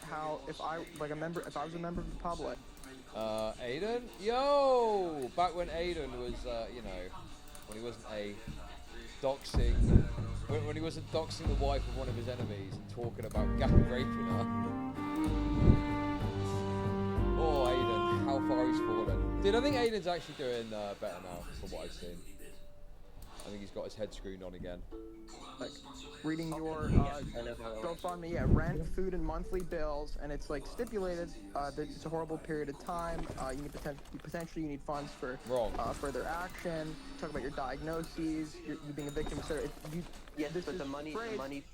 how if I was a member of the public. Aiden? Yo! Back when Aiden was, you know, when he wasn't when he wasn't doxing the wife of one of his enemies and talking about gang raping her. Oh, Aiden, how far he's fallen. Dude, I think Aiden's actually doing better now, from what I've seen. I think he's got his head screwed on again. Like reading your GoFundMe, rent, food, and monthly bills, and it's like stipulated that it's a horrible period of time. You need potentially you need funds for further action. Talk about your diagnoses, you being a victim, etc. Yes, but the money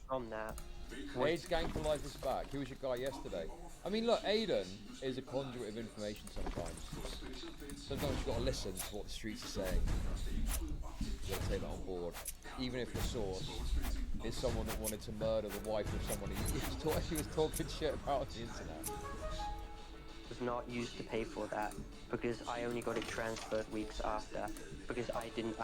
from that. Aiden's Gang for Life is back. He was your guy yesterday. I mean, look, Aiden is a conduit of information sometimes. Sometimes you've got to listen to what the streets are saying. You've got to take that on board. Even if the source is someone that wanted to murder the wife of someone he was talking shit about on the internet. Was not used to pay for that because I only got it transferred weeks after because I didn't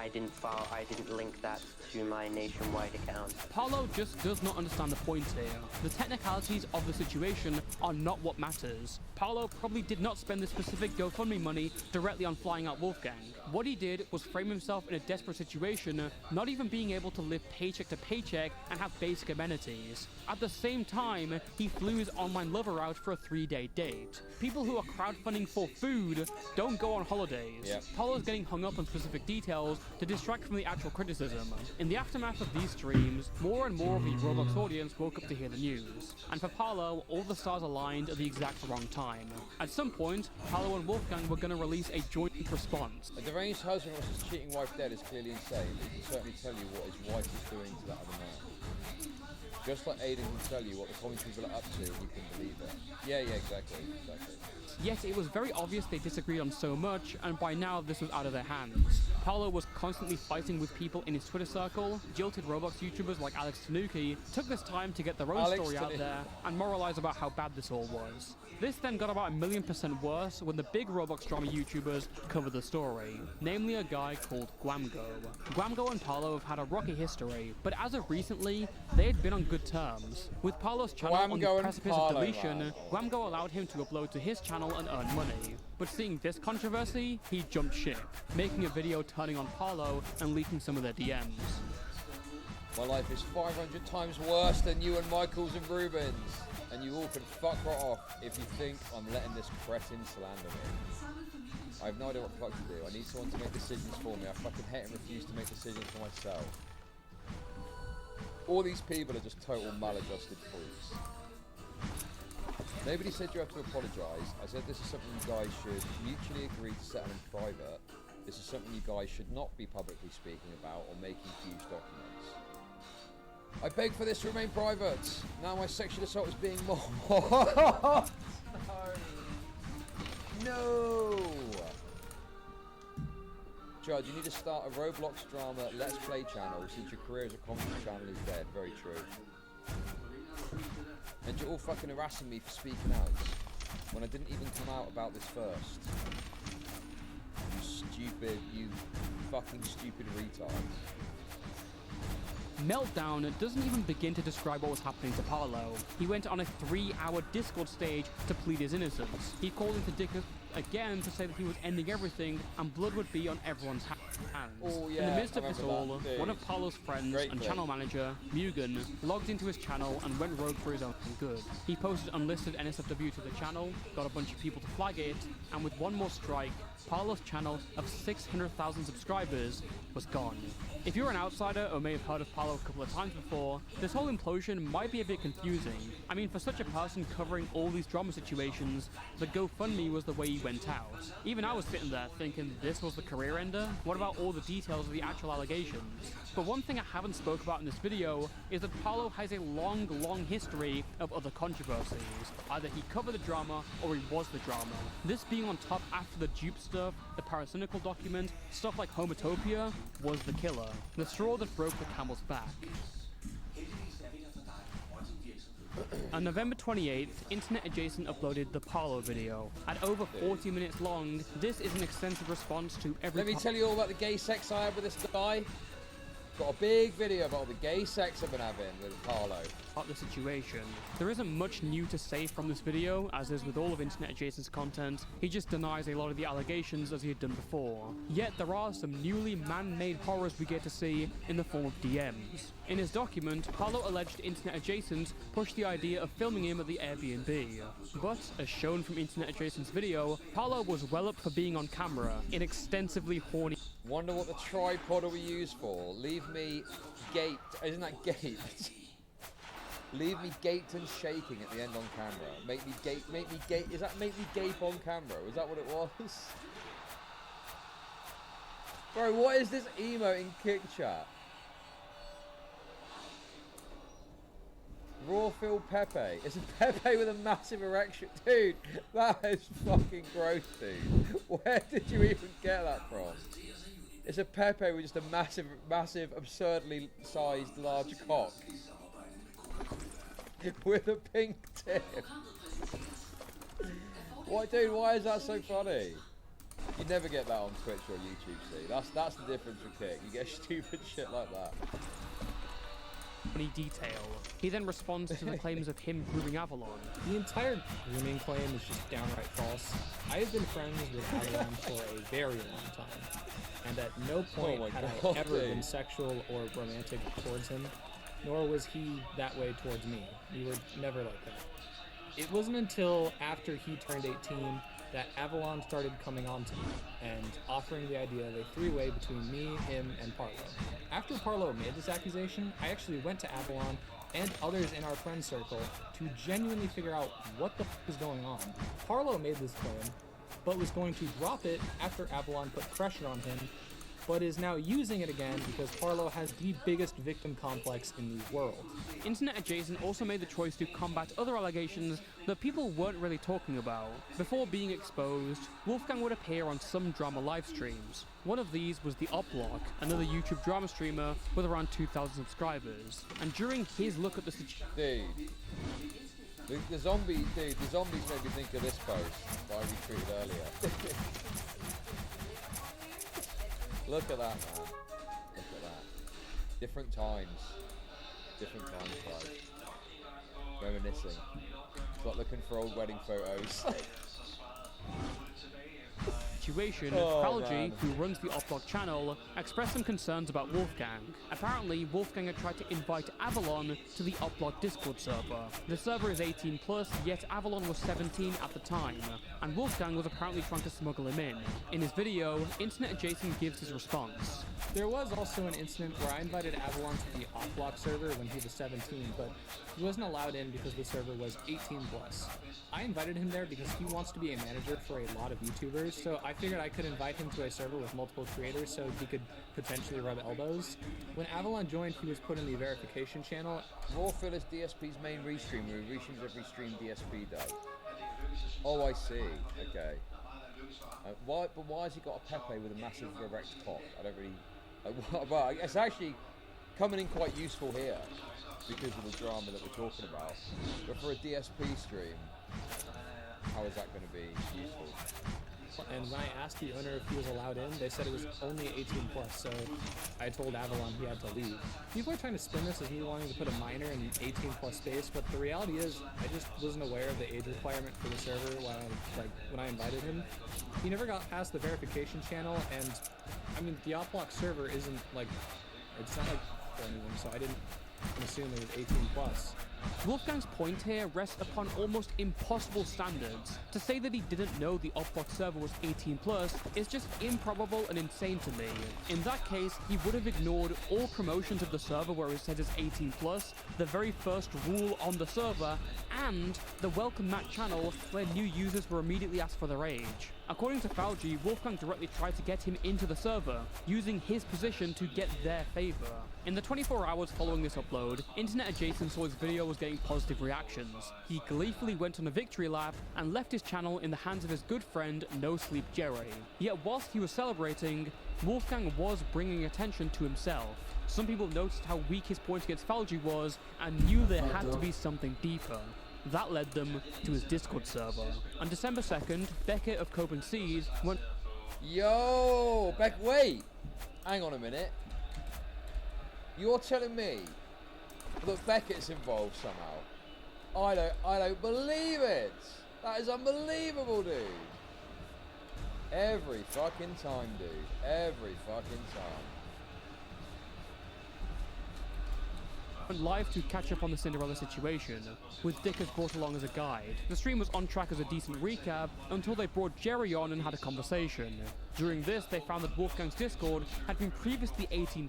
link that to my nationwide account. Paulo just does not understand the point here. The technicalities of the situation are not what matters. Paulo probably did not spend the specific GoFundMe money directly on flying out Wolfgang. What he did was frame himself in a desperate situation, not even being able to live paycheck to paycheck and have basic amenities. At the same time, he flew his online lover out for a 3-day date. People who are crowdfunding for food don't go on holidays. Yep. Paulo's getting hung up on specific details to distract from the actual criticism. In the aftermath of these streams, more and more of the Roblox audience woke up to hear the news. And for Paulo, all the stars aligned at the exact wrong time. At some point, Paulo and Wolfgang were going to release a joint response. A deranged husband wants his cheating wife dead is clearly insane. He can certainly tell you what his wife is doing to that other man. Just like Aiden can tell you what the common people are up to, you can believe it. Yeah, exactly. Yet it was very obvious they disagreed on so much, and by now this was out of their hands. Paulo was constantly fighting with people in his Twitter circle. Jilted Roblox YouTubers like Alex Tanuki took this time to get their own story out there and moralize about how bad this all was. This then got about 1,000,000% worse when the big Roblox drama YouTubers covered the story, namely a guy called Guamgo. Guamgo and Paulo have had a rocky history, but as of recently, they had been on good terms. With Paulo's channel on the precipice of deletion, Guamgo allowed him to upload to his channel and earn money. But seeing this controversy, he jumped ship, making a video turning on Paulo and leaking some of their DMs. My life is 500 times worse than you and Michael's and Ruben's. And you all can fuck right off if you think I'm letting this cretin slander me. I have no idea what the fuck to do. I need someone to make decisions for me. I fucking hate and refuse to make decisions for myself. All these people are just total maladjusted freaks. Nobody said you have to apologise. I said this is something you guys should mutually agree to settle in private. This is something you guys should not be publicly speaking about or making huge documents. I beg for this to remain private. Now my sexual assault is being more. No. Judge, you need to start a Roblox drama Let's Play channel since your career as a comedy channel is dead. Very true. And you're all fucking harassing me for speaking out when I didn't even come out about this first. You fucking stupid retard. Meltdown doesn't even begin to describe what was happening to Paulo. He went on a 3-hour Discord stage to plead his innocence. He called into Dick again to say that he was ending everything and blood would be on everyone's hands. Oh, yeah, in the midst of this all, one of Paulo's friends and channel manager, Mugen, logged into his channel and went rogue for his own good. He posted unlisted NSFW to the channel, got a bunch of people to flag it, and with one more strike, Paulo's channel of 600,000 subscribers was gone. If you're an outsider or may have heard of Paulo a couple of times before, this whole implosion might be a bit confusing. I mean, for such a person covering all these drama situations, the GoFundMe was the way he went out. Even I was sitting there thinking this was the career ender? What about all the details of the actual allegations? But one thing I haven't spoke about in this video is that Paulo has a long history of other controversies. Either he covered the drama or he was the drama. This being on top after the dupe stuff, the Paracynical document, stuff like Homotopia, was the killer. The straw that broke the camel's back. On November 28th, Internet Adjacent uploaded the Paulo video. At over 40 minutes long, this is an extensive response to every... Let me tell you all about the gay sex I had with this guy. got a big video about all the gay sex I've been having with Harlow. About the situation. There isn't much new to say from this video, as is with all of Internet Adjacent's content. He just denies a lot of the allegations as he had done before. Yet there are some newly man-made horrors we get to see in the form of DMs. In his document, Harlow alleged Internet Adjacent pushed the idea of filming him at the Airbnb. But, as shown from Internet Adjacent's video, Harlow was well up for being on camera in extensively horny. Wonder what the tripod will be used for. Leave me gaped. Isn't that gaped? Leave me gaped and shaking at the end on camera. Make me gape. Is that make me gape on camera? Was that what it was? Bro, what is this emote in kick chat? Raw Phil Pepe. It's a Pepe with a massive erection. Dude, that is fucking gross, dude. Where did you even get that from? It's a Pepe with just a massive, absurdly sized large cock. With a pink tip. What, dude, why is that so funny? You never get that on Twitch or YouTube, see? That's the difference with Kick. You get stupid shit like that. Any detail. He then responds to the claims of him grooming Avalon. The entire grooming claim is just downright false. I have been friends with Avalon for a very long time, and at no point had I ever been sexual or romantic towards him, nor was he that way towards me. We were never like that. It wasn't until after he turned 18 that Avalon started coming on to me and offering the idea of a three-way between me, him, and Parlo. After Parlo made this accusation, I actually went to Avalon and others in our friend circle to genuinely figure out what the f is going on. Parlo made this claim, but was going to drop it after Avalon put pressure on him, but is now using it again because Parlo has the biggest victim complex in the world. Internet Adjacent also made the choice to combat other allegations that people weren't really talking about. Before being exposed, Wolfgang would appear on some drama live streams. One of these was the Oplock, another YouTube drama streamer with around 2,000 subscribers. And during his look at the situation... The zombies made me think of this post that I retweeted earlier. Look at that, man. Look at that. Different times, guys. Reminiscing. It's like looking for old wedding photos. Falgi, who runs the Oplock channel, expressed some concerns about Wolfgang. Apparently, Wolfgang had tried to invite Avalon to the Oplock Discord server. The server is 18+, yet Avalon was 17 at the time, and Wolfgang was apparently trying to smuggle him in. In his video, Internet Adjacent gives his response. There was also an incident where I invited Avalon to the Oplock server when he was 17, but he wasn't allowed in because the server was 18+. I invited him there because he wants to be a manager for a lot of YouTubers, so I figured I could invite him to a server with multiple creators so he could potentially rub elbows. When Avalon joined, he was put in the verification channel. Rawfill is DSP's main restreamer who restreams every stream DSP does. Oh, I see. Okay. But why has he got a Pepe with a massive erect cock? I don't really... well, it's actually coming in quite useful here because of the drama that we're talking about. But for a DSP stream, how is that going to be useful? And when I asked the owner if he was allowed in, they said it was only 18+, so I told Avalon he had to leave. People are trying to spin this as me wanting to put a minor in 18+ space, but the reality is I just wasn't aware of the age requirement for the server when I invited him. He never got past the verification channel, and I mean, the Oplock server isn't it's not for anyone, so I didn't assume it was 18+. Wolfgang's point here rests upon almost impossible standards. To say that he didn't know the Oplock server was 18+ is just improbable and insane to me. In that case, he would have ignored all promotions of the server where it says it's 18+, the very first rule on the server, and the Welcome Mat channel where new users were immediately asked for their age. According to Falgi, Wolfgang directly tried to get him into the server, using his position to get their favor. In the 24 hours following this upload, Internet Adjacent saw his video was getting positive reactions. He gleefully went on a victory lap and left his channel in the hands of his good friend No Sleep Jerry. Yet whilst he was celebrating, Wolfgang was bringing attention to himself. Some people noticed how weak his point against Falgi was and knew there had to be something deeper. That led them to his Discord server. On December 2nd, Beckett of Cope and Seas went... Yo! Wait! Hang on a minute. You're telling me that Beckett's involved somehow? I don't believe it. That is unbelievable, dude. Every fucking time, dude. Every fucking time. Went live to catch up on the Cinderella situation, with Dickers brought along as a guide. The stream was on track as a decent recap until they brought Jerry on and had a conversation. During this, they found that Wolfgang's Discord had been previously 18+.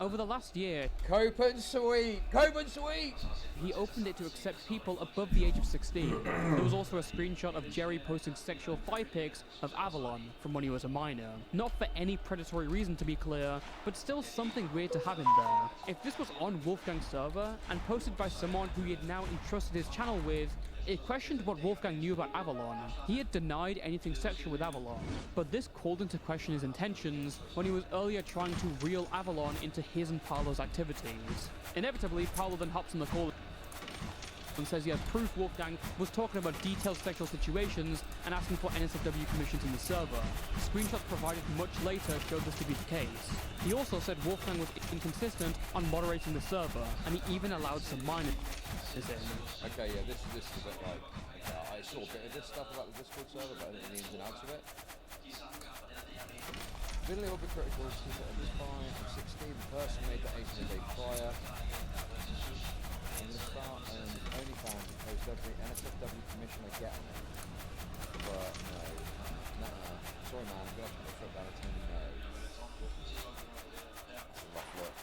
Over the last year, Cope and sweet! Cope and sweet! He opened it to accept people above the age of 16. There was also a screenshot of Jerry posting sexual thigh pics of Avalon from when he was a minor. Not for any predatory reason, to be clear, but still something weird to have in there. If this was on Wolfgang's server and posted by someone who he had now entrusted his channel with, it questioned what Wolfgang knew about Avalon. He had denied anything sexual with Avalon, but this called into question his intentions when he was earlier trying to reel Avalon into his and Paolo's activities. Inevitably, Paolo then hops on the call and says he has proof Wolfgang was talking about detailed sexual situations and asking for NSFW permissions in the server. Screenshots provided much later showed this to be the case. He also said Wolfgang was inconsistent on moderating the server, and he even allowed some minors in. Okay, yeah, this is a bit like... I saw a bit of this stuff about the Discord server, but I didn't know the ins and outs of it. Been a little bit critical, keep it under fine. I'm 16, the person made the 18 a day prior. I'm going to start an OnlyFans and post every NSFW commission I get on it. But no. Sorry man, I'm going to have to put that and tell you no. That's a rough look.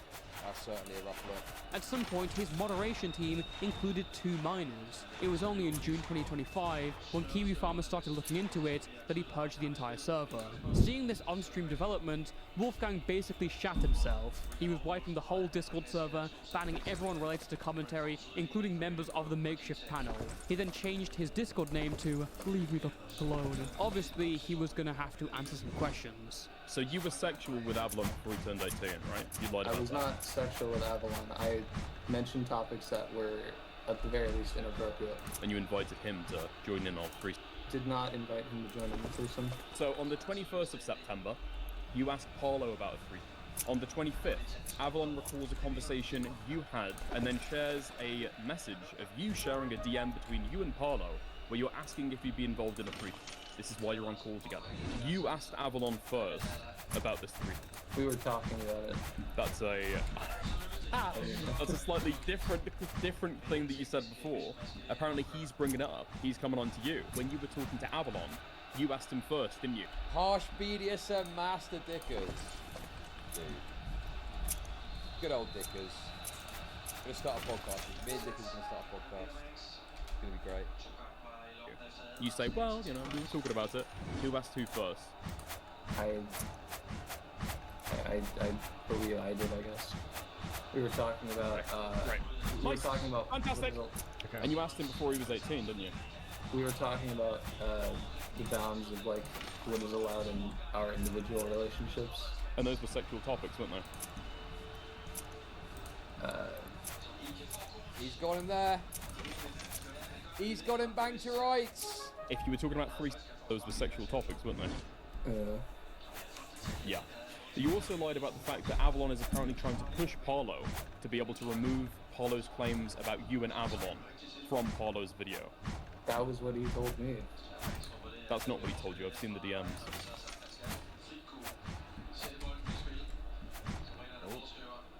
That's certainly a rough look. At some point, his moderation team included 2 minors. It was only in June 2025, when Kiwi Farmer started looking into it, that he purged the entire server. Seeing this on-stream development, Wolfgang basically shat himself. He was wiping the whole Discord server, banning everyone related to commentary, including members of the makeshift panel. He then changed his Discord name to Leave Me the F Alone. Obviously, he was gonna have to answer some questions. So you were sexual with Avalon before he turned 18, right? You lied about that. I was not sexual with Avalon. I mentioned topics that were, at the very least, inappropriate. And you invited him to join in on free. Did not invite him to join in the threesome. So on the 21st of September, you asked Paolo about a threesome. On the 25th, Avalon recalls a conversation you had and then shares a message of you sharing a DM between you and Paolo where you're asking if you'd be involved in a threesome. This is why you're on call together. You asked Avalon first about this threesome. We were talking about it. That's a slightly different thing that you said before. Apparently he's bringing it up. He's coming on to you. When you were talking to Avalon, you asked him first, didn't you? Harsh BDSM master Dickers. Dude. Good old Dickers. Gonna start a podcast. Me and Dickers are gonna start a podcast. It's gonna be great. You say, well, you know, we were talking about it. Who asked who first? I believe I did, I guess. We were talking about, Right. We were talking about... Fantastic! Okay. And you asked him before he was 18, didn't you? We were talking about, the bounds of, like, what is allowed in our individual relationships. And those were sexual topics, weren't they? He's got him there. He's got him banged to rights. If you were talking about those were sexual topics, weren't they? Yeah. You also lied about the fact that Avalon is apparently trying to push Paolo to be able to remove Paolo's claims about you and Avalon from Paolo's video. That was what he told me. That's not what he told you. I've seen the DMs.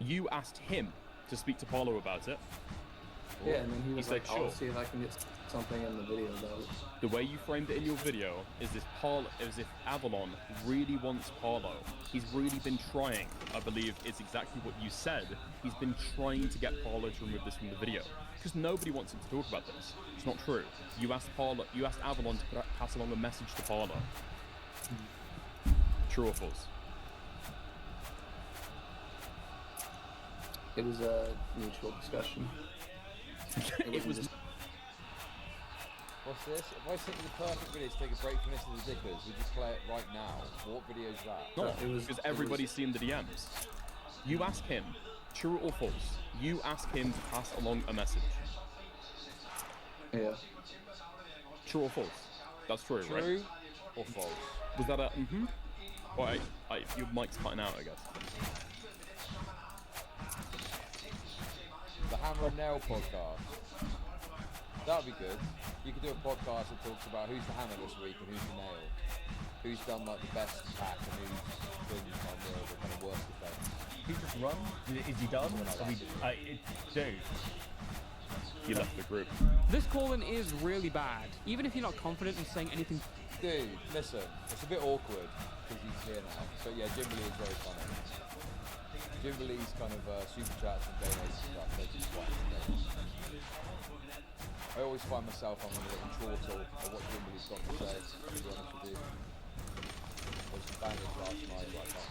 You asked him to speak to Paolo about it. Yeah, and then he was like, said, I'll sure. see if I can get something in the video about it. The way you framed it in your video is if Avalon really wants Paolo. He's really been trying. I believe it's exactly what you said. He's been trying to get Paolo to remove this from the video. Because nobody wants him to talk about this. It's not true. You asked Avalon to pass along a message to Paolo. True or false? It was a mutual discussion. It was. What's this? If I sent you the perfect video to take a break from this to the Dickers, would you play it right now? What video is that? No, because everybody's seen the DMs. You ask him, true or false, you ask him to pass along a message. Yeah. True or false? That's true, right? True or false? Was that a Well, your mic's cutting out, I guess. Hammer and Nail podcast. That'd be good. You could do a podcast that talks about who's the hammer this week and who's the nail. Who's done like the best attack and who's been on the kind of worst defense. He just run? Is he done? Dude. He left the group. This call-in is really bad, even if you're not confident in saying anything. Dude, listen, it's a bit awkward because he's here now. But yeah, Jim Lee is very funny. Jim Lee's kind of super chats and donations and stuff makes me quite entertaining. I always find myself on a little chortle of what Jim Lee's got to say, to be honest with you. There was some bangers last night, like that.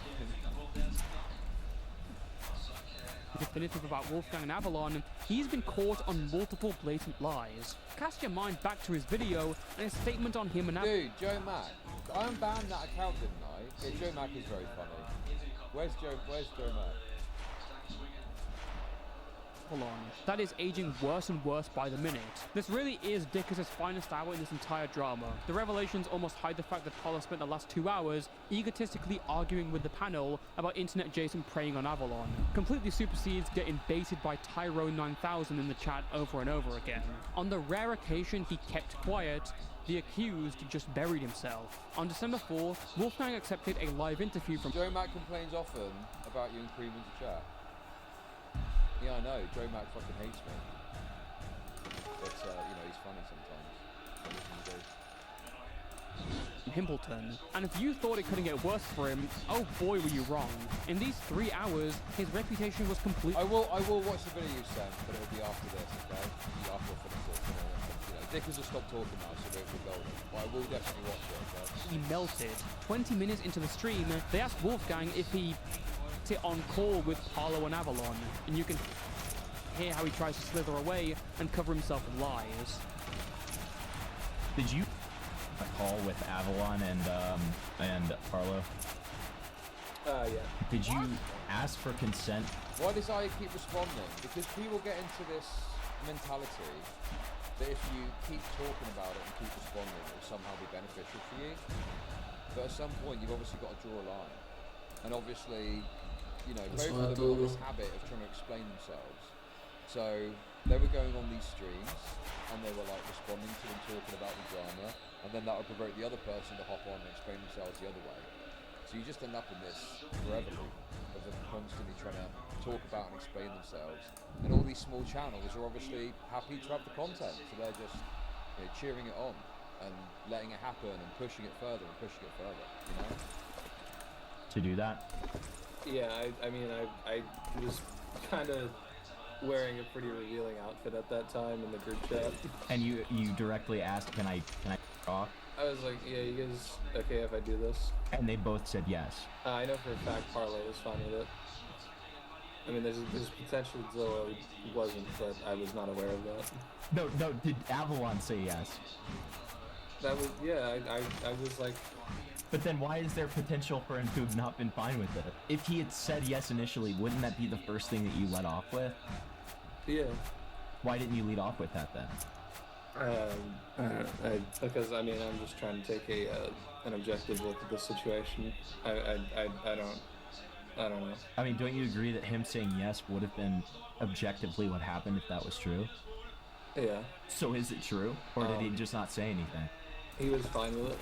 Definitive about Wolfgang and Avalon, he's been caught on multiple blatant lies. Cast your mind back to his video and his statement on him and Dude, Joe Mack. I unbanned that account, didn't I? Yeah, Joe Mack is very funny. Where's Joe Mack? That is aging worse and worse by the minute. This really is Dickus' finest hour in this entire drama. The revelations almost hide the fact that Paulo spent the last 2 hours egotistically arguing with the panel about Internet Jason preying on Avalon. Completely supersedes getting baited by Tyrone 9000 in the chat over and over again. On the rare occasion he kept quiet, the accused just buried himself. On December 4th, Wolfgang accepted a live interview from Joe Mack complains often about you and Cream into chat. Yeah, I know. Joe Mack fucking hates me. But, you know, he's funny sometimes. Himbleton. And if you thought it couldn't get worse for him, oh boy were you wrong. In these 3 hours, his reputation was complete. I will watch the video you sent, but it'll be after this, okay? After I finish this. You know, Dick has just stopped talking now, so we're golden. But I will definitely watch it, okay? He melted. 20 minutes into the stream, they asked Wolfgang if he sit on call with Paulo and Avalon, and you can hear how he tries to slither away and cover himself with lies. Did you call with Avalon and Paulo? Yeah. Did you ask for consent? Why does I keep responding? Because people get into this mentality that if you keep talking about it and keep responding, it will somehow be beneficial for you. But at some point, you've obviously got to draw a line. And obviously, you know, both of them have this habit of trying to explain themselves. So they were going on these streams and they were like responding to them talking about the drama, and then that would provoke the other person to hop on and explain themselves the other way. So you just end up in this forever loop of them constantly trying to talk about and explain themselves. And all these small channels are obviously happy to have the content, so they're just, you know, cheering it on and letting it happen and pushing it further and pushing it further, you know? To do that? Yeah, I mean, I was kind of wearing a pretty revealing outfit at that time in the group chat. And you directly asked, can I talk? I was like, yeah, you guys okay if I do this? And they both said yes. I know for a fact Parlo was fine with it. I mean, there's potential Zoe wasn't, but I was not aware of that. No, did Avalon say yes? That was, yeah, I was like... But then why is there potential for him to have not been fine with it? If he had said yes initially, wouldn't that be the first thing that you led off with? Yeah. Why didn't you lead off with that then? Because I mean, I'm just trying to take an objective look at the situation. I don't know. I mean, don't you agree that him saying yes would have been objectively what happened if that was true? Yeah. So is it true, or did he just not say anything? He was fine with it.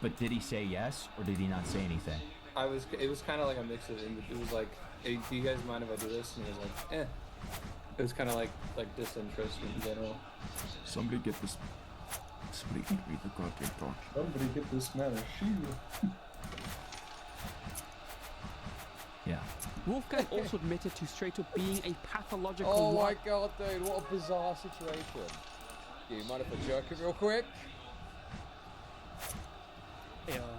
But did he say yes, or did he not say anything? It was kind of like a mix of it. It was like, hey, do you guys mind if I do this? And he was like, eh. It was kind of like disinterest in general. Somebody get this. Somebody can read the goddamn torch. Somebody get this man a shield. Yeah. Wolfgang also admitted to straight up being a pathological... Oh my god, dude, what a bizarre situation. Do you mind if I jerk it real quick?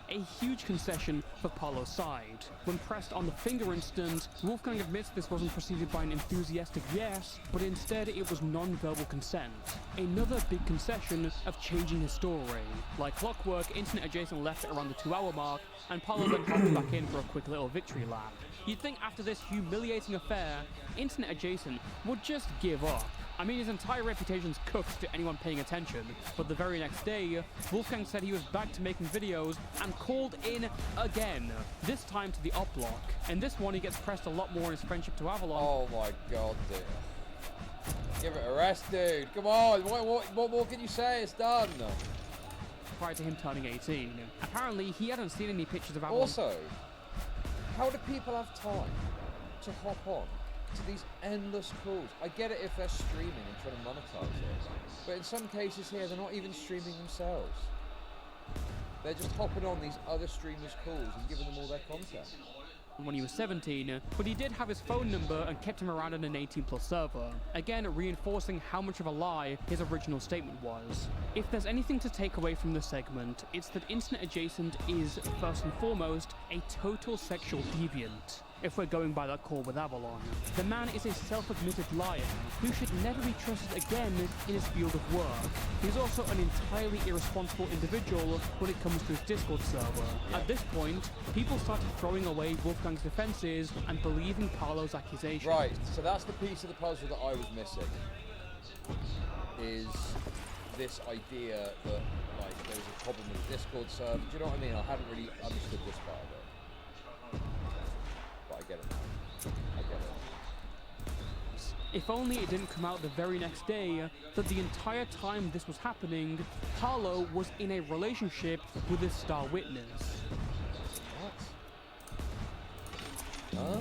A huge concession for Paulo's side. When pressed on the finger instance, Wolfgang admits this wasn't preceded by an enthusiastic yes, but instead it was non-verbal consent. Another big concession of changing his story. Like clockwork, Internet Adjacent left it around the 2-hour mark, and Paulo then hopped back in for a quick little victory lap. You'd think after this humiliating affair, Internet Adjacent would just give up. I mean, his entire reputation's cooked to anyone paying attention, but the very next day, Wolfgang said he was back to making videos and called in again, this time to the op block. In this one, he gets pressed a lot more on his friendship to Avalon. Oh my god, dude. Give it a rest, dude. Come on. What more can you say? It's done. Prior to him turning 18. Apparently, he hadn't seen any pictures of Avalon. Also, how do people have time to hop on to these endless calls? I get it if they're streaming and trying to monetize it, but in some cases here, they're not even streaming themselves. They're just hopping on these other streamers' calls and giving them all their content. When he was 17, but he did have his phone number and kept him around on an 18+ server, again reinforcing how much of a lie his original statement was. If there's anything to take away from this segment, it's that Internet Adjacent is, first and foremost, a total sexual deviant. If we're going by that call with Avalon. The man is a self-admitted liar who should never be trusted again in his field of work. He's also an entirely irresponsible individual when it comes to his Discord server. At this point, people started throwing away Wolfgang's defenses and believing Paolo's accusations. Right, so that's the piece of the puzzle that I was missing. Is this idea that like there's a problem with the Discord server. Do you know what I mean? I hadn't really understood this part of it. I get it now. I get it. If only it didn't come out the very next day that the entire time this was happening, Paolo was in a relationship with his star witness. What? Huh?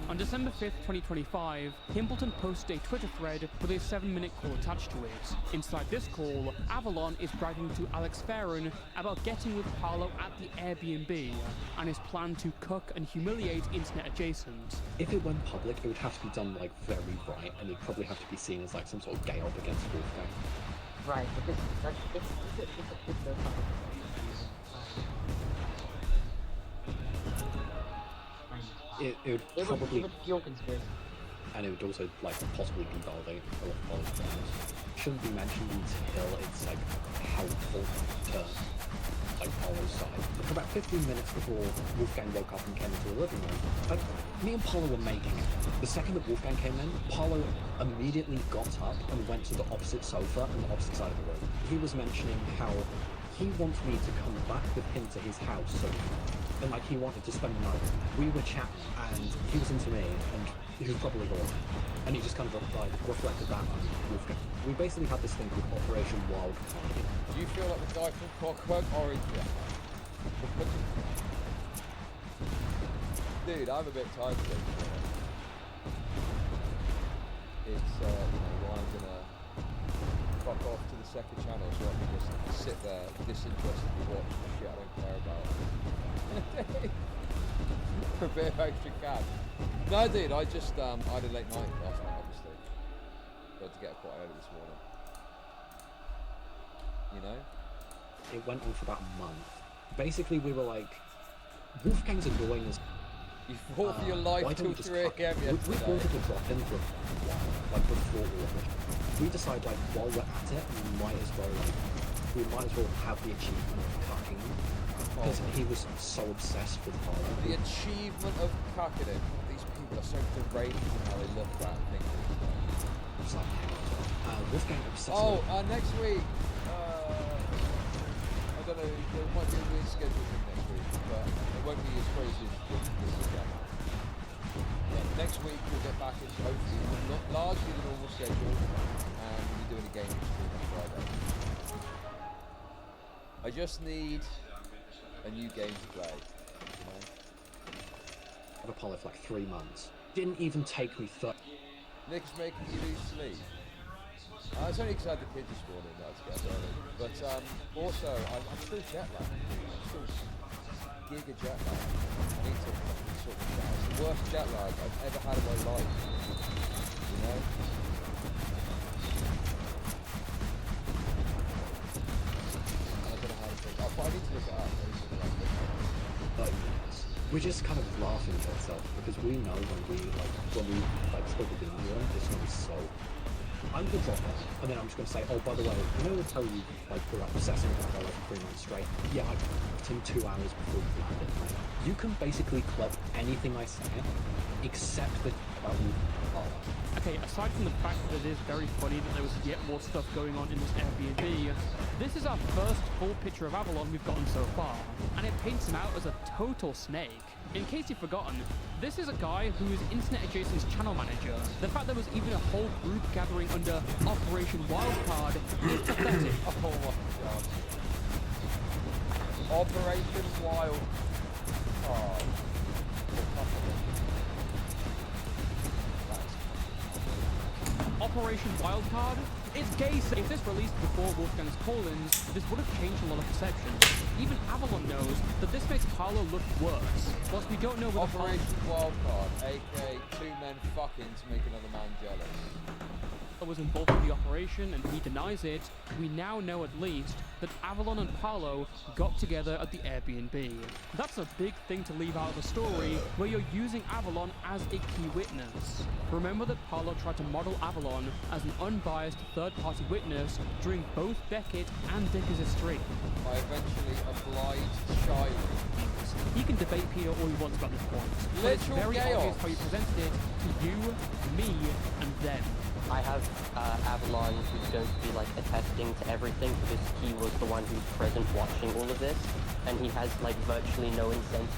On December 5th, 2025, Himbleton posted a Twitter thread with a 7-minute call attached to it. Inside this call, Avalon is bragging to Alex Farron about getting with Paolo at the Airbnb and his plan to cook and humiliate Internet Adjacent. If it went public, it would have to be done like very right, and it'd probably have to be seen as like some sort of gay up against Wolfgang. Right, but it's It would probably, would fuel conspiracy. And it would also like possibly devalidate a lot of Paolo's claims. Shouldn't be mentioned until it's like helpful to like Paolo's side. But for about 15 minutes before Wolfgang woke up and came into the living room, like me and Paolo were making it. The second that Wolfgang came in, Paolo immediately got up and went to the opposite sofa on the opposite side of the room. He was mentioning how he wants me to come back with him to his house, so and like he wanted to spend the night. We were chatting and he was into me and he was probably horny. And he just kind of like reflected that on Wolfgang. We basically had this thing called Operation Wildfire. Do you feel like the guy from Clockwork Orange? Dude, I'm a bit tired of it. It's, you know, well, I'm gonna fuck off to the second channel so I can just sit there disinterestedly watch the shit I don't care about. For a bit of extra cash. No, dude, I just, I had a late night last night, obviously. Got to get up quite early this morning. You know? It went on for about a month. Basically, we were like, Wolfgang's annoying as... You fought for your life till 3 AM yesterday. We wanted to drop in for a while, like before all of it. We decided, like, while we're at it, we might as well have the achievement of cucking him. Because he was so obsessed with Paolo. The achievement of cucking him. These people are so deranged in how they look at things. It's like, Wolfgang obsessed. Oh, next week. I don't know. There might be a weird schedule for next week, but it won't be as crazy as this weekend. Yeah, next week we'll get back into hopefully not largely the normal schedule, and we'll be doing a gaming stream on Friday. I just need a new game to play, you know? I've Apollo for like 3 months. Didn't even take me 30. Nick's making you lose sleep. It's only because I had the kids this morning that I had to get up early. But also, I'm still jet lagged. I'm still giga jet lagged. I need to sort of jet. It's the worst jet lag I've ever had in my life. You know? I don't know how to think. I need to look it up. We're just kind of laughing to ourselves because we know when we spoke with the new one, it's gonna be so. I'm gonna drop it, and then I'm just gonna say, oh, by the way, you know, tell you like we're obsessing about it like 3 months straight. Yeah, booked in 2 hours before we landed. You can basically clip anything I say, except the about Apollo. Okay, aside from the fact that it is very funny that there was yet more stuff going on in this Airbnb, this is our first full picture of Avalon we've gotten so far, and it paints him out as a total snake. In case you've forgotten, this is a guy who is Internet Adjacent's channel manager. The fact there was even a whole group gathering under Operation Wildcard is pathetic. Oh my god. Operation Wild Card. Operation Wildcard? It's gay. If this released before Wolfgang's call-ins, this would have changed a lot of perceptions. Even Avalon knows that this makes Paolo look worse. Whilst we don't know what Operation Wildcard, aka 2 men fucking to make another man jealous. Was involved in the operation and he denies it, we now know at least that Avalon and Paolo got together at the Airbnb. That's a big thing to leave out of the story where you're using Avalon as a key witness. Remember that Paolo tried to model Avalon as an unbiased third-party witness during both Beckett and Dicker's stream. I eventually obliged Shire. He can debate Peter all he wants about this point, but it's very obvious how he presented it to you, me, and them. I have Avalon who's going to be like attesting to everything because he was the one who's present watching all of this, and he has like virtually no incentive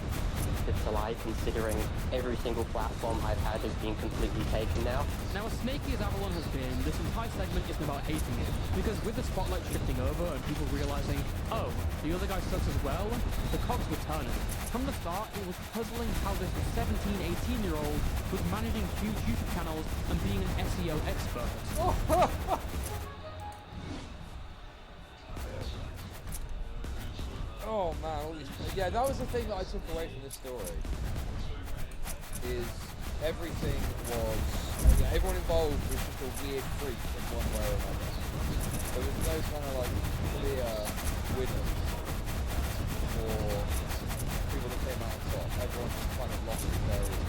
to lie considering every single platform I've had has been completely taken now. Now, as snaky as Avalon has been, this entire segment isn't about hating him, because with the spotlight shifting over and people realizing, oh, the other guy sucks as well, the cogs were turning. From the start, it was puzzling how this 17, 18-year-old was managing huge YouTube channels and being an SEO expert. Oh man, all these... Yeah, that was the thing that I took away from this story. Is everything was... Yeah, everyone involved was just a weird freak in one way or another. There was no kind of like clear winners or people that came out on top. Everyone just kind of lost in various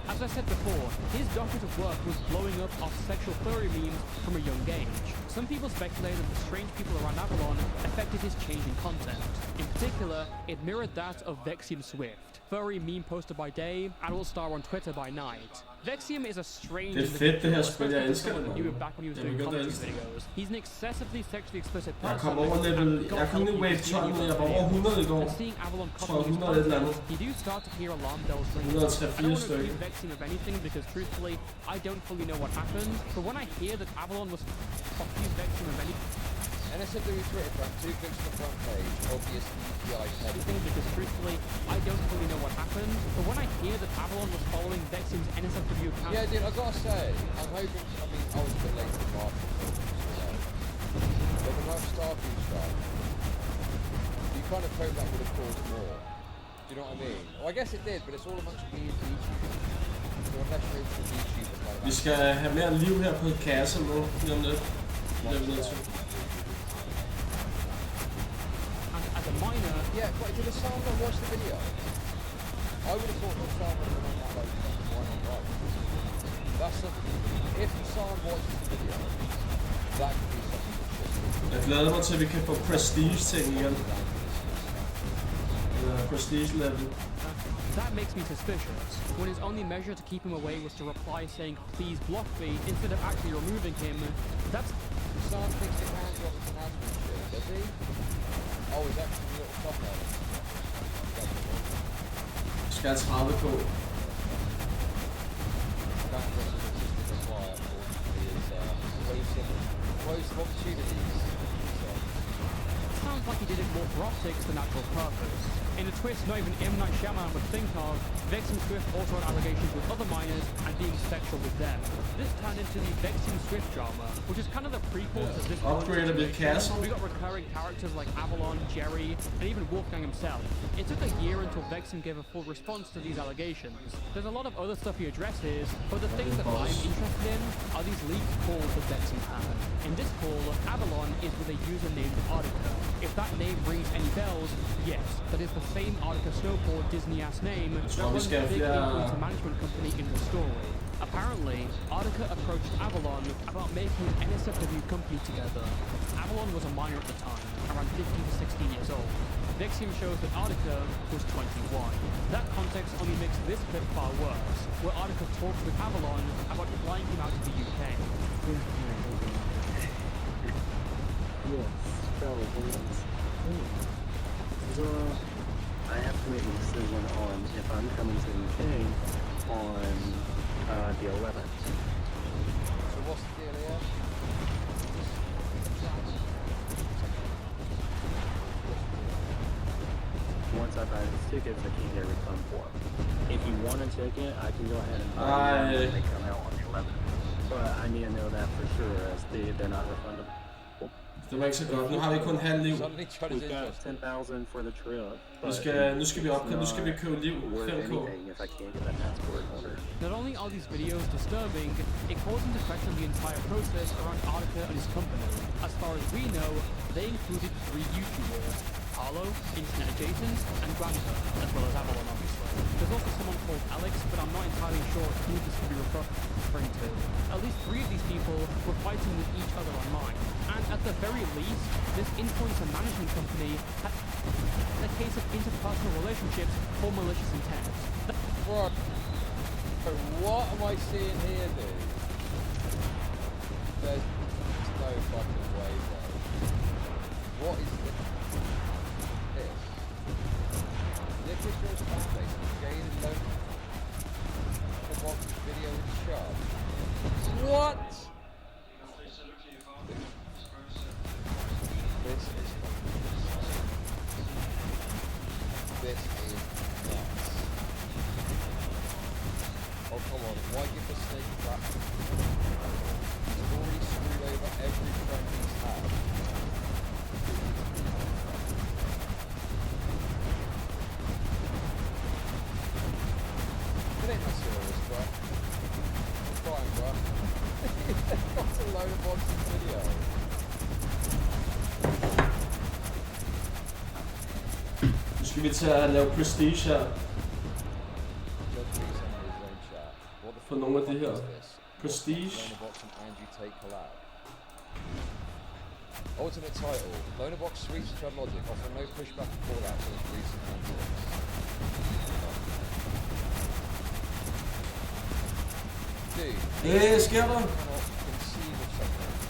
As I said before, his docket of work was blowing up off sexual furry memes from a young age. Some people speculate that the strange people around Avalon affected his change in content. In particular, it mirrored that of Vexium Swift, furry meme poster by day, adult star on Twitter by night. Vexium is a strange individual, especially someone knew him back when he was doing comedy videos. He's an excessively sexually explicit person. Jeg kom nu wave 12, jeg var over 100 i går. Tror 100 et eller andet. You do start to hear alarm bells ring. 103 stykker. Vexium of anything because truthfully, I don't fully know what happened. But when I hear that Avalon was accused Vexium of anything, NSFW Twitter account, 2 clicks on the front page, obvious EPI everything because truthfully, I don't fully know what happened. But when I hear that Avalon was following Vexium's NSFW account... Yeah, dude, I gotta say, I'm hoping... I mean, I was a bit late to the market, but the most Starview stuff, you kind of hope that would have caused more. Do you know what I mean? Well, I guess it did, but it's all amongst weird YouTubers. So unless you're into YouTubers like that... Vi skal have mere liv her på kasse nu, lige om lidt. Det er vi nødt til. As a minor... Yeah, but did Osama watch the video? I would have thought Osama would have been that like, why not right? That's something. If Osama watches the video, that could be something that should. Jeg glæder mig til, at vi kan få prestige-ting igen. Prestige level. That makes me suspicious, when his only measure to keep him away was to reply saying, please block me, instead of actually removing him. That's... Someone thinks the hand drop is an admin shit, does he? Oh, is that a little thumbnail? Skal have 30 på. Close opportunities. Sounds like he did it more for optics than actual purpose. In a twist not even M. Night Shyamalan would think of, Vexium Swift also had allegations with other minors and being sexual with them. This turned into the Vexium Swift drama, which is kind of the prequel to this. Upgrade of the castle. We got recurring characters like Avalon, Jerry, and even Wolfgang himself. It took a year until Vexium gave a full response to these allegations. There's a lot of other stuff he addresses, but the things that I'm interested in are these leaked calls that Vexium had. In this call, Avalon is with a user named Artica. If that name rings any bells, yes, that is the same Artica Snowboard Disney-ass name that runs the big influencer management company in the story. Apparently, Artica approached Avalon about making an NSFW company together. Avalon was a minor at the time, around 15 to 16 years old. Vixium shows that Artica was 21. That context only makes this clip far worse, where Artica talks with Avalon about flying him out to the UK. Yes, travel plans. So, I have to make a decision on if I'm coming to the UK on the 11th. So what's the deal here? Once I buy these tickets, I can get a refund for them. If you want a ticket, I can go ahead and buy them when they come out on the 11th. But I need to know that for sure, as they're not refundable. Det var ikke så godt. Nu har vi kun halv liv. We've got 10,000 for the trip. Nu skal vi opkøbe, nu skal vi købe liv. 5K. Not only are these videos disturbing, it calls into question the entire process around Artica and his company. As far as we know, they included 3 YouTubers: Arlo, Internet Adjacent, and Granta, as well as Avalon, obviously. There's also someone called Alex, but I'm not entirely sure who this could be referring to. At least 3 of these people were fighting with each other online, and at the very least, this influencer management company had a case of interpersonal relationships for malicious intent. Bro, what am I seeing here, dude? There's no fucking way, bro. What is this? This is your fan base. Gaining low box video in shop. What? This is this is nuts. Oh come on, why give the snake crap? He's already screwed over every friend he's had. It ain't that serious, bro. I'm crying, bro. Got a load of boxing video. Nu skal vi til at lave prestige her. For nogle af de her. Prestige. Ultimate title. Lonerbox Sweets and Logic offer no pushback and call out for its recent antics. Dude. Sker der?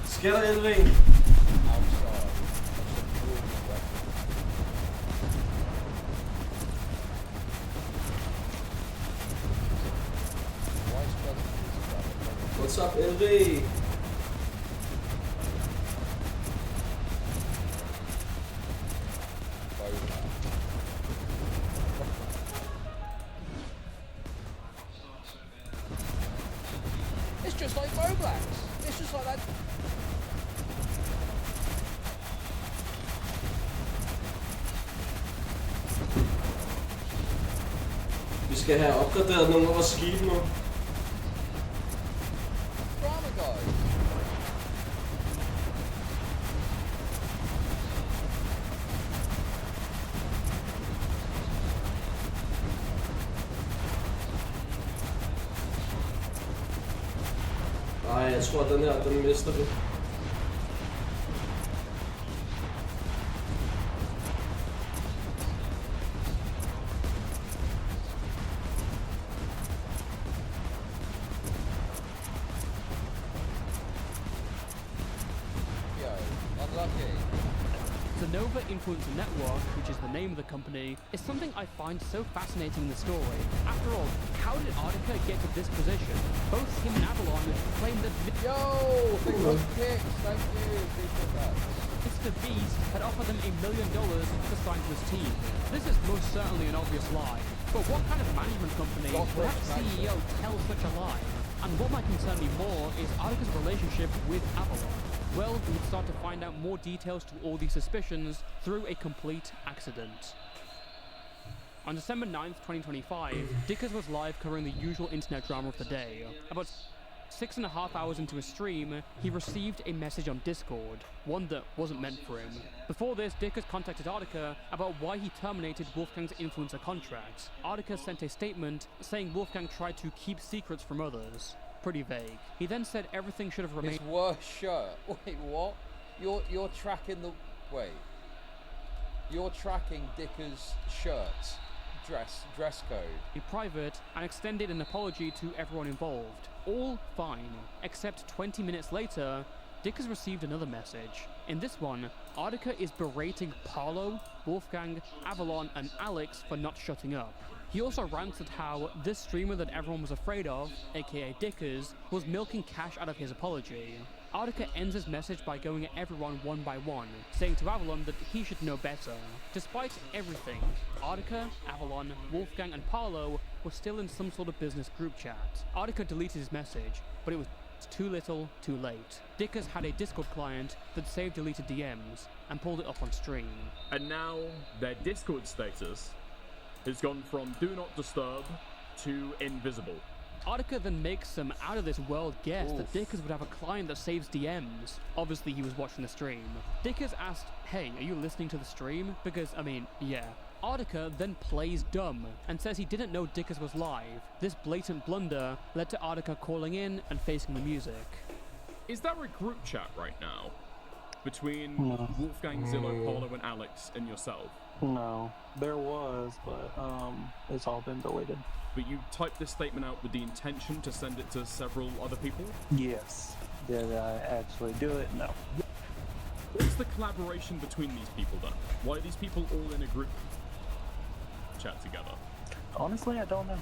Sker der, LV? Outside. What's up, LV? It's just like Roblox. It's just like that. Vi skal have opgraderet nogle af vores skibe nu. Drama guy. Nej, jeg tror den her, den mister vi. The Nova Influencer Network, which is the name of the company, is something I find so fascinating in the story. After all, how did Artica get to this position? Both him and Avalon claim that Thank you. Mr. Beast had offered them $1 million to sign to his team. This is most certainly an obvious lie. But what kind of management company would have CEO tell such a lie? And what might concern me more is Artica's relationship with Avalon. Well, we would start to find out more details to all these suspicions through a complete accident. On December 9th, 2025, Dickers was live covering the usual internet drama of the day. About 6.5 hours into his stream, he received a message on Discord, one that wasn't meant for him. Before this, Dickers contacted Artica about why he terminated Wolfgang's influencer contracts. Artica sent a statement saying Wolfgang tried to keep secrets from others. Pretty vague. He then said everything should have remained— His worst shirt. Wait, what? You're tracking the... Wait. You're tracking Dickers' shirts. Dress code. Private, and extended an apology to everyone involved. All fine, except 20 minutes later, Dickers received another message. In this one, Artica is berating Paulo, Wolfgang, Avalon, and Alex for not shutting up. He also rants at how this streamer that everyone was afraid of, aka Dickers, was milking cash out of his apology. Artica ends his message by going at everyone one by one, saying to Avalon that he should know better. Despite everything, Artica, Avalon, Wolfgang, and Paulo were still in some sort of business group chat. Artica deleted his message, but it was too little, too late. Dickers had a Discord client that saved deleted DMs and pulled it up on stream. And now their Discord status has gone from do not disturb to invisible. Artica then makes some out-of-this-world guess that Dickers would have a client that saves DMs. Obviously, he was watching the stream. Dickers asked, hey, are you listening to the stream? Because, I mean, yeah. Artica then plays dumb and says he didn't know Dickers was live. This blatant blunder led to Artica calling in and facing the music. Is there a group chat right now between Wolfgang, Zillow, Paulo, and Alex and yourself? No, there was, but it's all been deleted. But you typed this statement out with the intention to send it to several other people? Yes. Did I actually do it? No. What's the collaboration between these people then? Why are these people all in a group chat together? Honestly, I don't know.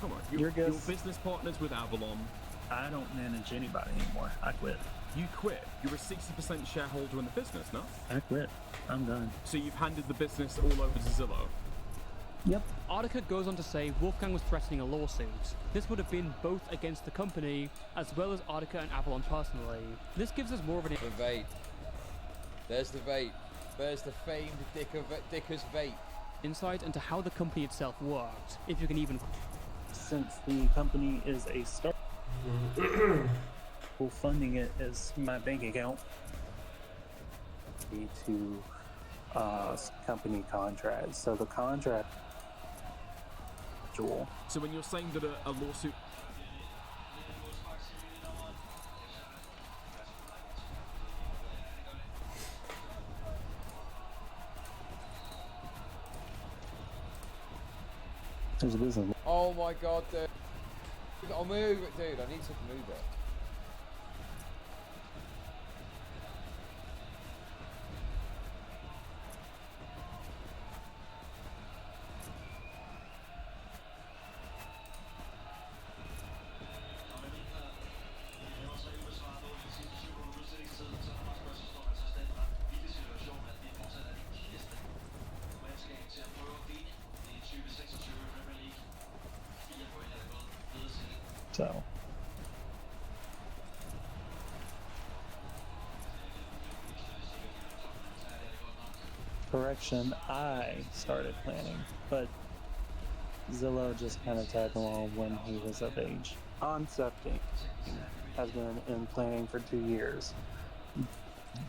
Come on, you're business partners with Avalon. I don't manage anybody anymore. I quit. You quit? You're a 60% shareholder in the business, no? I quit. I'm done. So you've handed the business all over to Zillow? Yep. Artica goes on to say Wolfgang was threatening a lawsuit. This would have been both against the company, as well as Artica and Avalon personally. This gives us more of an... The vape. There's the vape. There's the famed Dickers vape. Insight into how the company itself worked, if you can even... Since the company is a start... funding it is my bank account to company contracts. So the contract. So when you're saying that a lawsuit. There's a business. Oh my god, dude. I'll move it, dude. I need to move it. So. Correction, I started planning, but Zillow just kind of tagged along when he was of age. Concepting has been in planning for 2 years.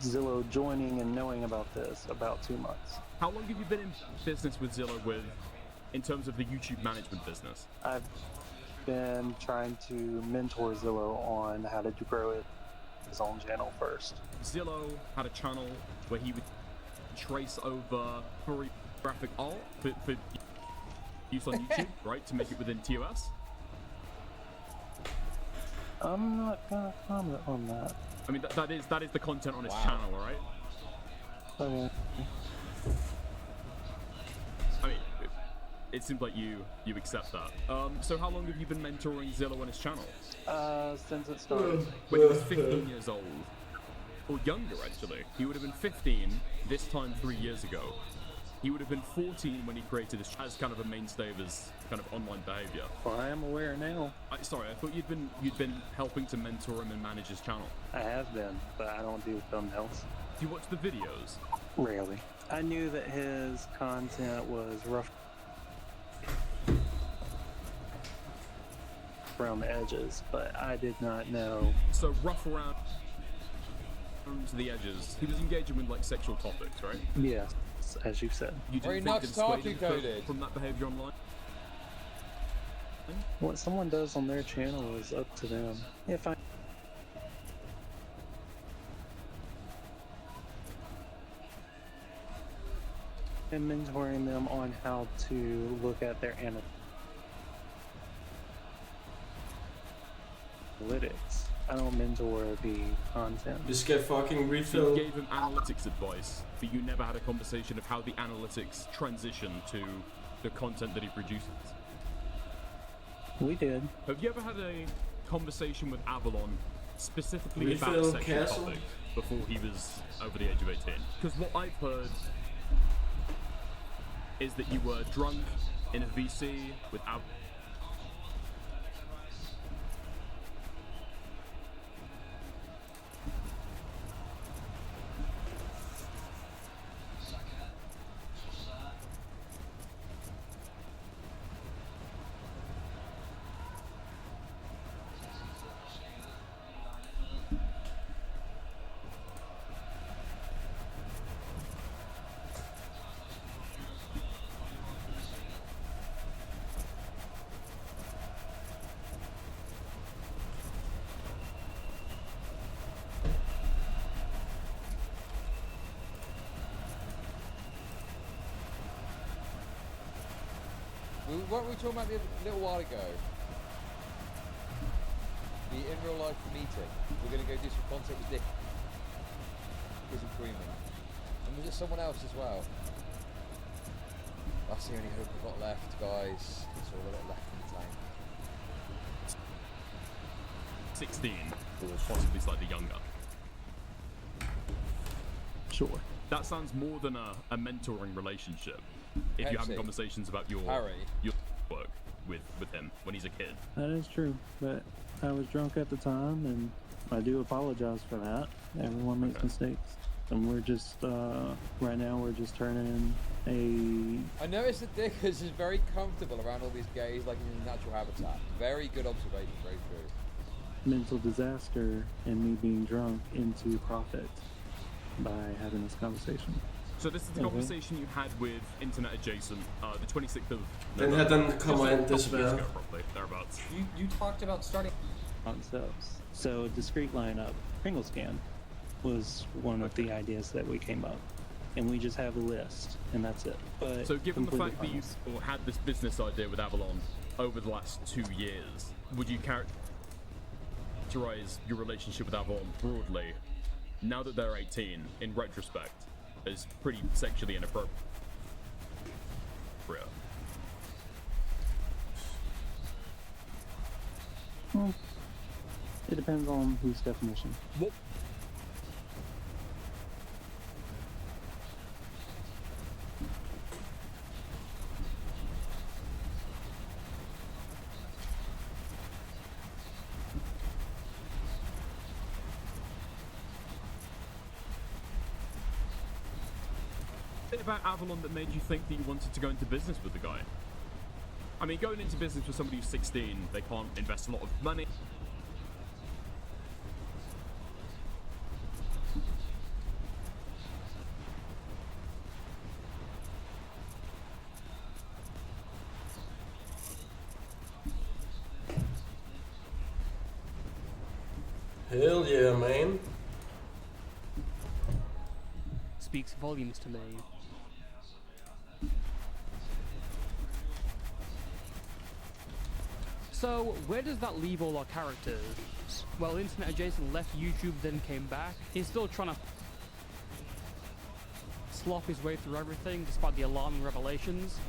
Zillow joining and knowing about this about 2 months. How long have you been in business with Zillow in terms of the YouTube management business? I've been trying to mentor Zillow on how to grow his own channel first. Zillow had a channel where he would trace over furry graphic art for use on YouTube, right, to make it within TOS? I'm not gonna comment on that. I mean, that is the content on his channel, right? Okay. I mean, it seems like you accept that. So how long have you been mentoring Zillow on his channel? Since it started. When he was 15 years old. Or younger, actually. He would have been 15 this time 3 years ago. He would have been 14 when he created this as kind of a mainstay of his kind of online behavior. Well, I am aware now. Sorry, I thought you'd been helping to mentor him and manage his channel. I have been, but I don't do thumbnails. Do you watch the videos? Rarely. I knew that his content was rough around the edges, but I did not know. So rough around to the edges. He was engaging with like sexual topics, right? Yes, as you said. You didn't think to dissuade him from that behavior online? What someone does on their channel is up to them. If I am mentoring them on how to look at their analytics. I don't mentor the content. Just get fucking refill. You gave him analytics advice, but you never had a conversation of how the analytics transition to the content that he produces. We did. Have you ever had a conversation with Avalon specifically Refill about sexual castle? topics before he was over the age of 18? Because what I've heard is that you were drunk in a VC with Avalon. What were we talking about a little while ago? The in real life meeting. We're going to go do some content with Dick. Prison Freeman. And was it someone else as well? That's the only hope we've got left, guys. It's all a little left in the tank. 16, or possibly slightly younger. Sure. That sounds more than a mentoring relationship. If you're having conversations about your work with him when he's a kid. That is true, but I was drunk at the time, and I do apologize for that. Everyone makes mistakes, and we're just right now we're just turning in I noticed that Dickers is very comfortable around all these gays, like in his natural habitat. Very good observation, very true. mental disaster and me being drunk into profit by having this conversation. So this is the conversation you had with Internet Adjacent, the 26th of Den här den kommer inte spela. Thereabouts. You talked about starting concepts. So discrete lineup, Pringle scan was one of the ideas that we came up. And we just have a list, and that's it. But so given the fact that you had this business idea with Avalon over the last 2 years, would you characterize your relationship with Avalon broadly, now that they're 18, in retrospect, as pretty sexually inappropriate? Well, it depends on whose definition. What? About Avalon that made you think that you wanted to go into business with the guy? I mean, going into business with somebody who's 16, they can't invest a lot of money. Hell yeah, man. Speaks volumes to me. So, where does that leave all our characters? Well, Internet Adjacent left YouTube, then came back. He's still trying to slop his way through everything, despite the alarming revelations.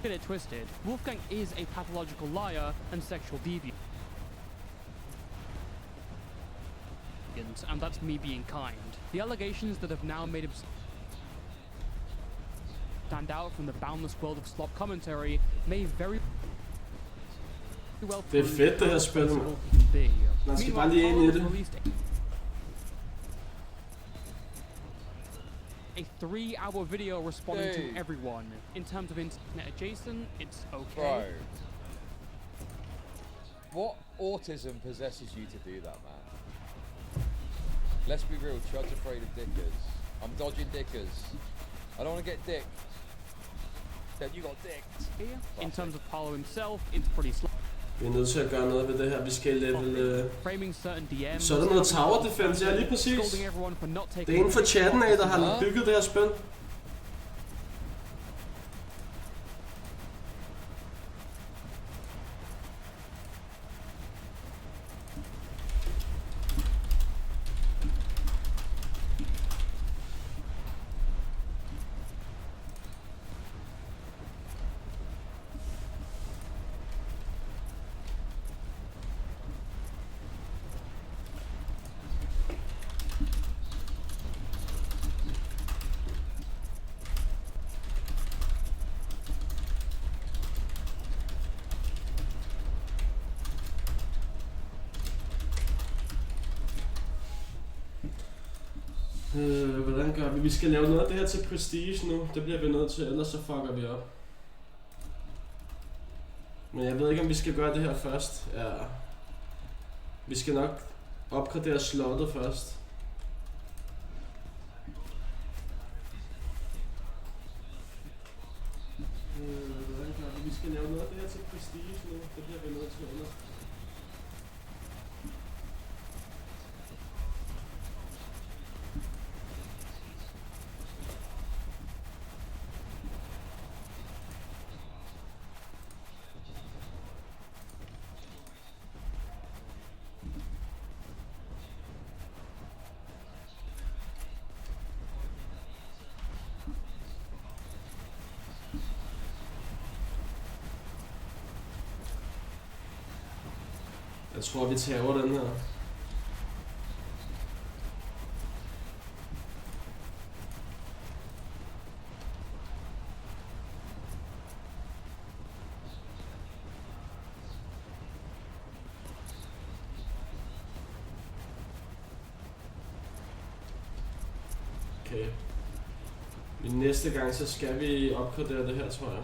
Get it twisted. Wolfgang is a pathological liar and sexual deviant. And that's me being kind. The allegations that have now made him stand out from the boundless world of slop commentary may very well Det er fedt det her spil, man. Man skal bare lige ind i det. a 3-hour video responding to everyone. In terms of internet adjacent, it's okay. Bro. What autism possesses you to do that, man? Let's be real, Chud's afraid of dickers. I'm dodging dickers. I don't want to get dicked. Then you got dicked. In terms of Paulo himself, it's pretty slow. Vi er nødt til at gøre noget ved det her. Vi skal level... Framing certain DMs. Så er der noget tower defense, ja lige præcis. Det er inden for chatten af, der har bygget det her spil. Hvordan gør vi? Vi skal lave noget af det her til prestige nu. Det bliver vi nødt til, ellers så fucker vi op. Men jeg ved ikke, om vi skal gøre det her først. Ja. Vi skal nok opgradere slottet først. Hvordan gør vi? Vi skal lave noget af det her til prestige nu. Det bliver vi nødt til, ellers. Jeg tror, vi tager den her. Okay. Men næste gang, så skal vi opgradere det her, tror jeg.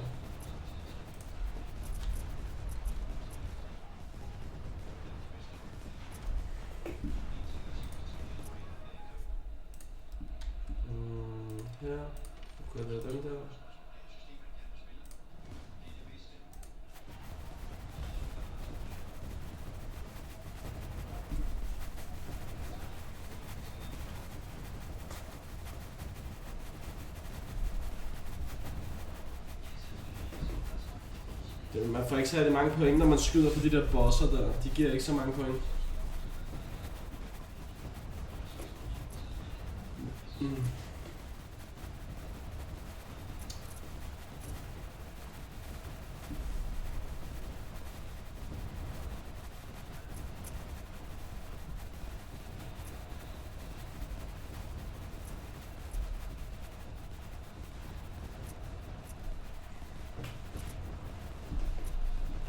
Man får ikke særlig mange point, når man skyder på de der bosser der. De giver ikke så mange point.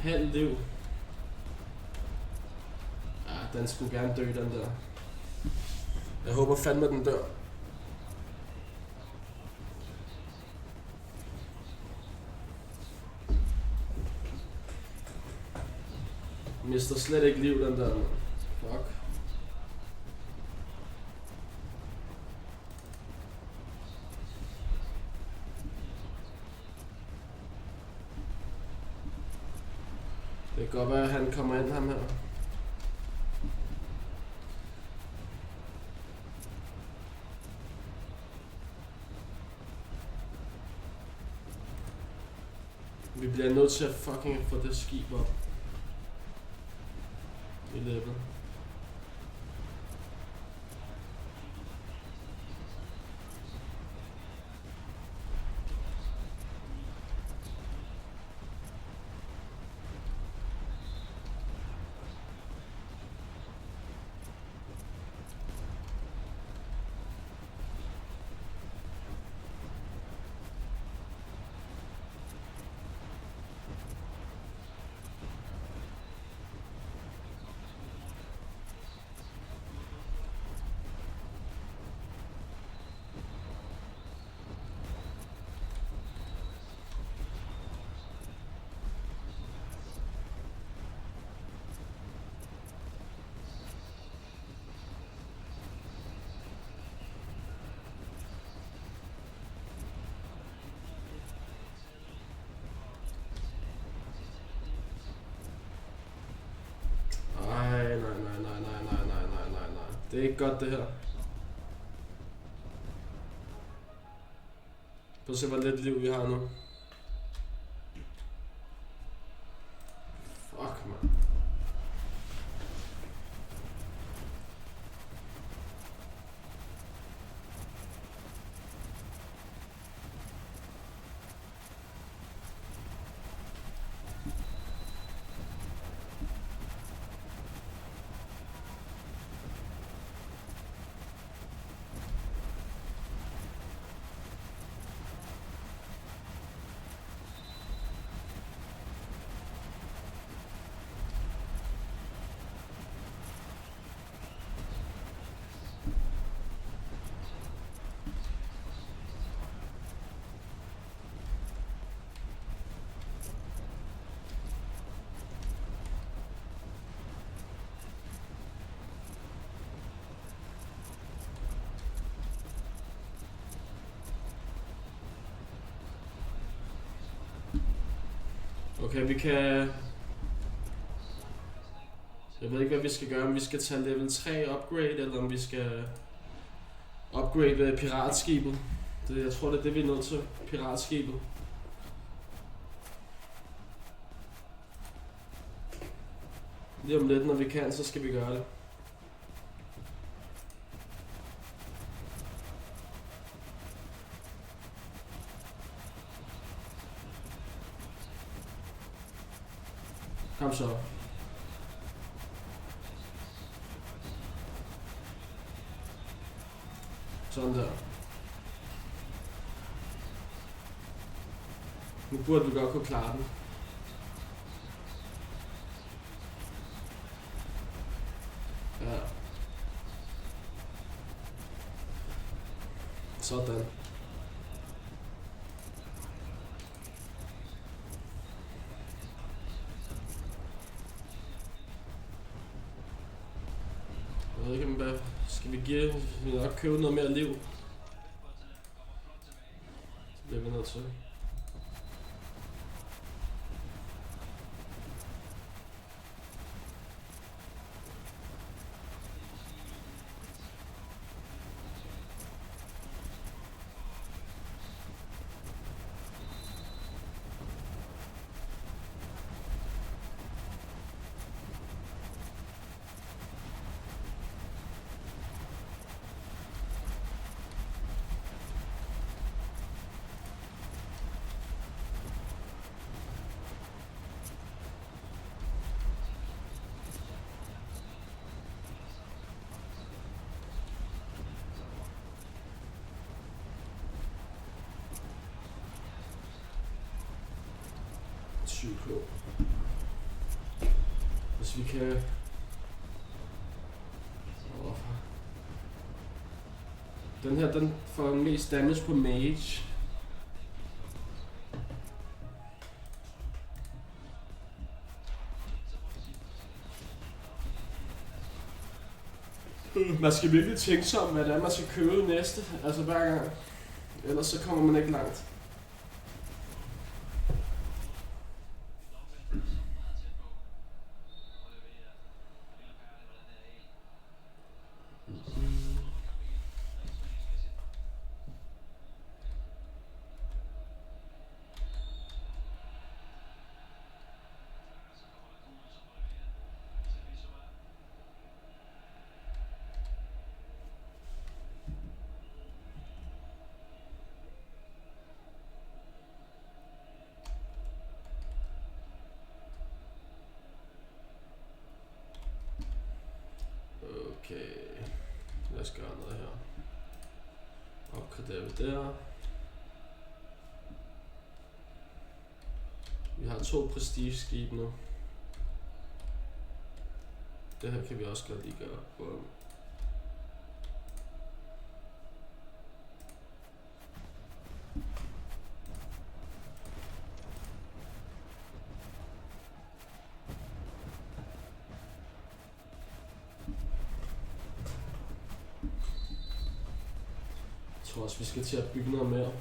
Halv liv. Ja, den skulle gerne dø, den der. Jeg håber fandme, den dør. Mister slet ikke liv, den der. Fuck. Det kan godt være, at han kommer ind, ham her. Vi bliver nødt til at fucking få det skib op. I level. Det er ikke godt det her. Prøv at se hvor lidt liv vi har nu. Fuck man. Okay, vi kan... Jeg ved ikke, hvad vi skal gøre, om vi skal tage level 3 upgrade, eller om vi skal upgrade piratskibet. Jeg tror, det er det, vi er nødt til. Piratskibet. Lige om lidt, når vi kan, så skal vi gøre det. Kom så. Sådan der. Nu burde vi godt kunne klare den. Ja. Sådan. Jeg ved ikke, hvad skal vi give? Vi vil nok købe noget mere liv. Så bliver vi nødt til. Klog. Hvis vi kan... Den her, den får mest damage på mage. Man skal virkelig tænke sig om, hvad det er, man skal købe næste. Altså hver gang. Ellers så kommer man ikke langt. Okay, lad os gøre noget her. Opgraderer vi der. Vi har 2 prestige-skib nu. Det her kan vi også godt lige gøre. Bum. Jeg tror også, vi skal til at bygge noget mere.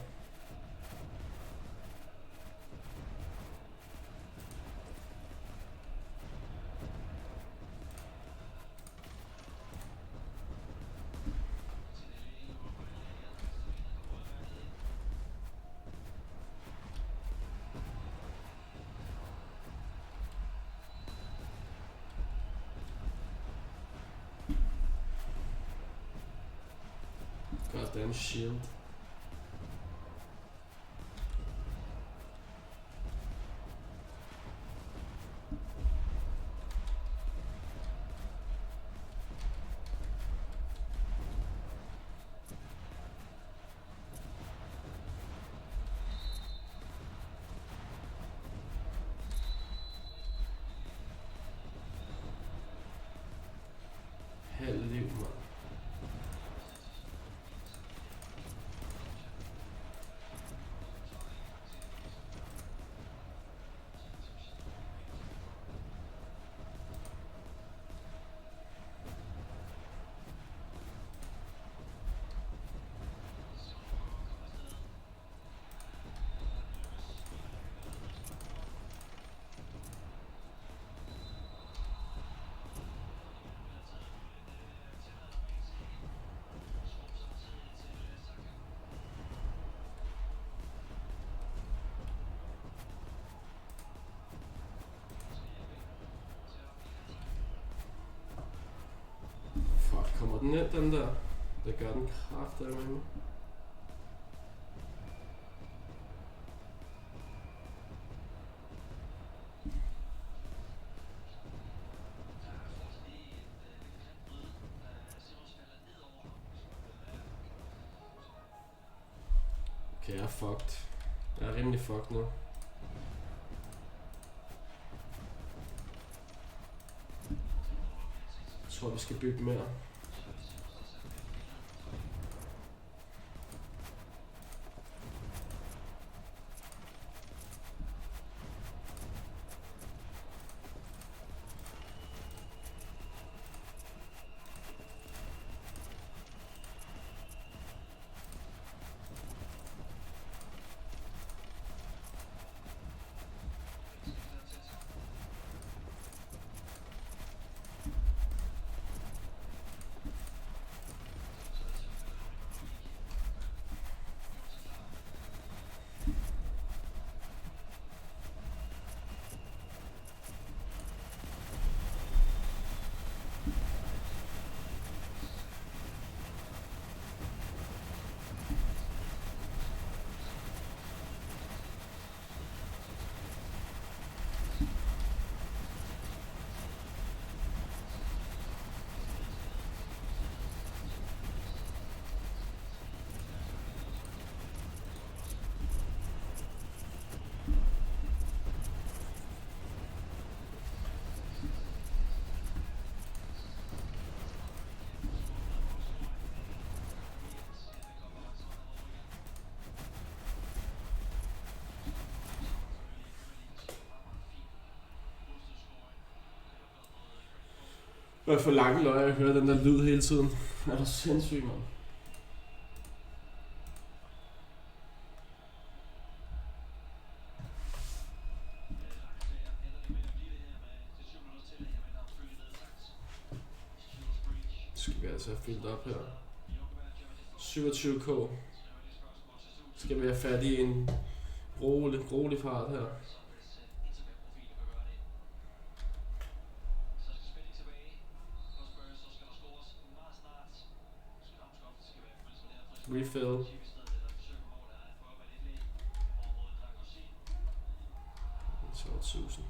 Goddamn shield. Halv liv, mand. Fuck, kommer den ned, den der? Det gør den kraftedeme. Okay, jeg er fucked. Jeg er rimelig fucked nu. Jeg tror, vi skal bygge mere. Jeg er for lange løg, jeg hører den der lyd hele tiden. Er du sindssyg, mand? Skal vi altså have fyldt op her. 27k. Skal vi have fat i en rolig fart her. Refill. Så 1000.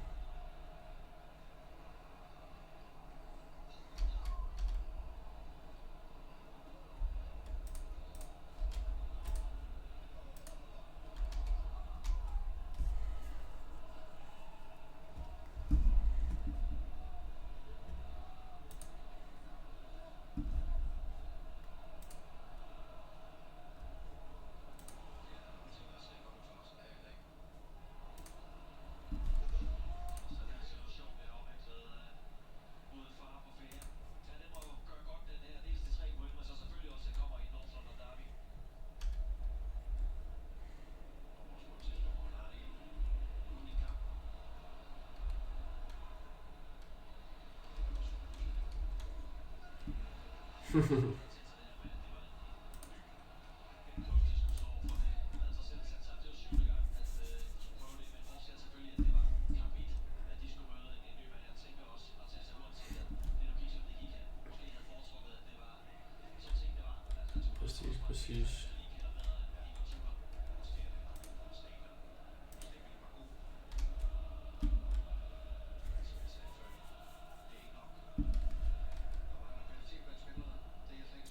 Præcis. Præcis.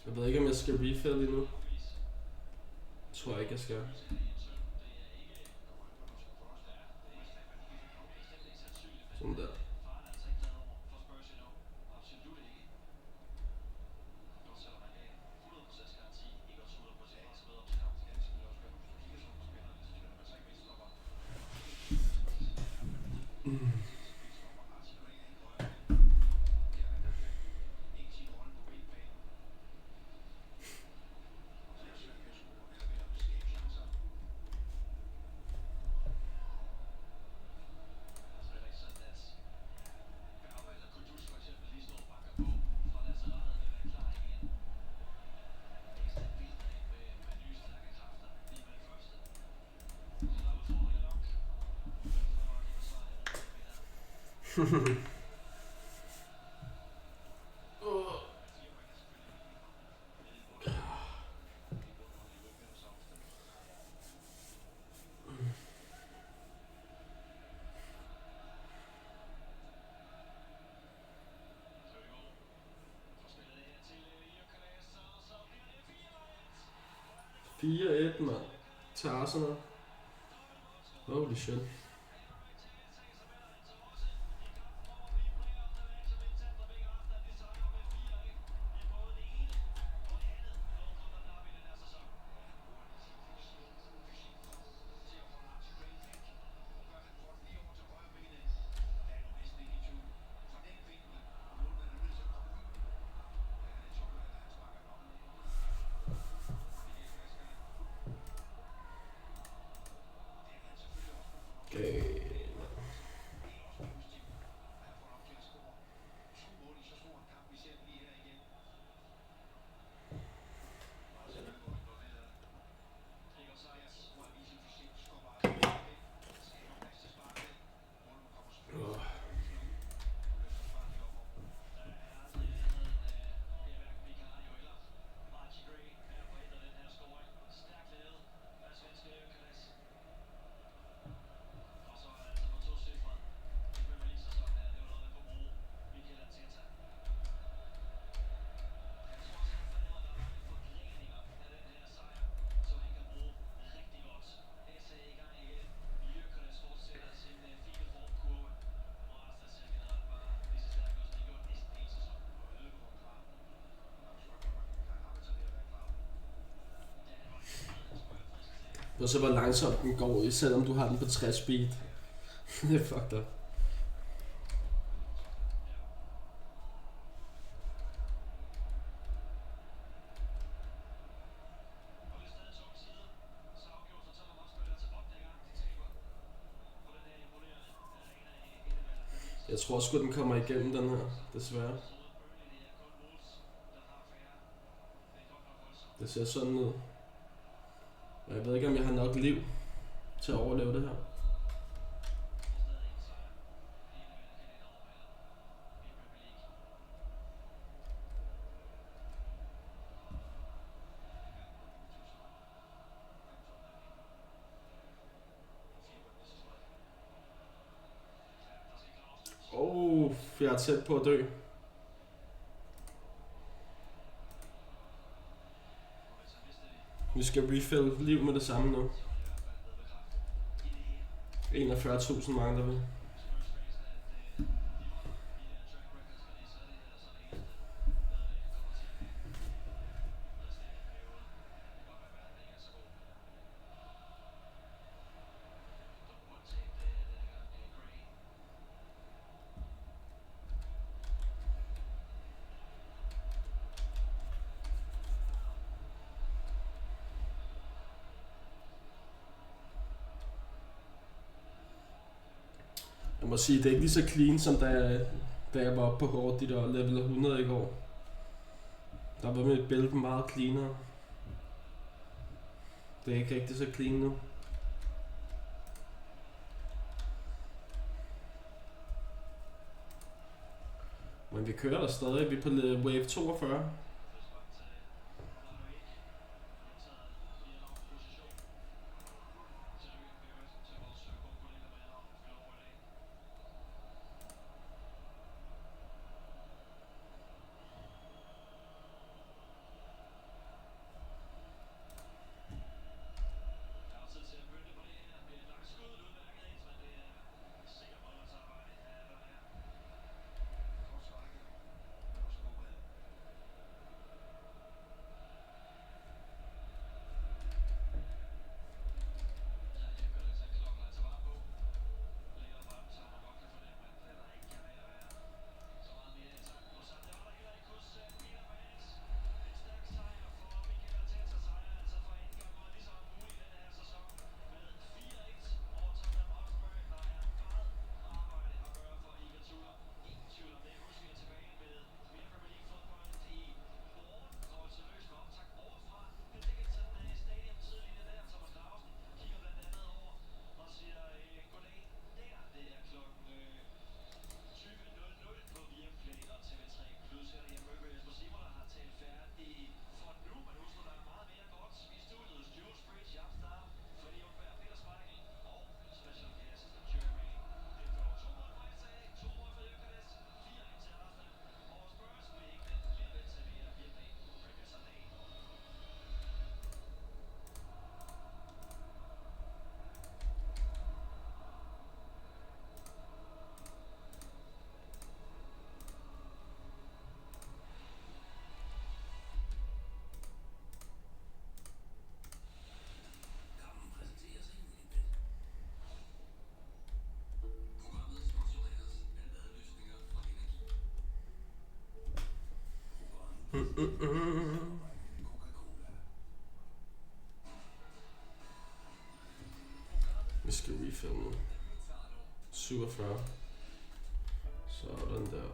Jeg ved ikke, om jeg skal refill lige nu. Tror jeg ikke, jeg skal. Sådan der. Fire 1 mand. Til Arsenal. Holy shit. Okay. Og så hvor langsomt den går, selvom du har den på 60 speed. Det er fucked up. Jeg tror sgu den kommer igennem den her, desværre. Det ser sådan ud. Og jeg ved ikke, om jeg har nok liv til at overleve det her. Jeg er tæt på at dø. Vi skal refill liv med det samme nu. 41.000 mangler vi. Jeg må sige, det er ikke lige så clean, som da jeg var oppe på hårdt, de der level 100 i går. Der var mit build meget cleanere. Det er ikke rigtig så clean nu. Men vi kører der stadig, vi er på wave 42. Vi skal refilme 47. Sådan der.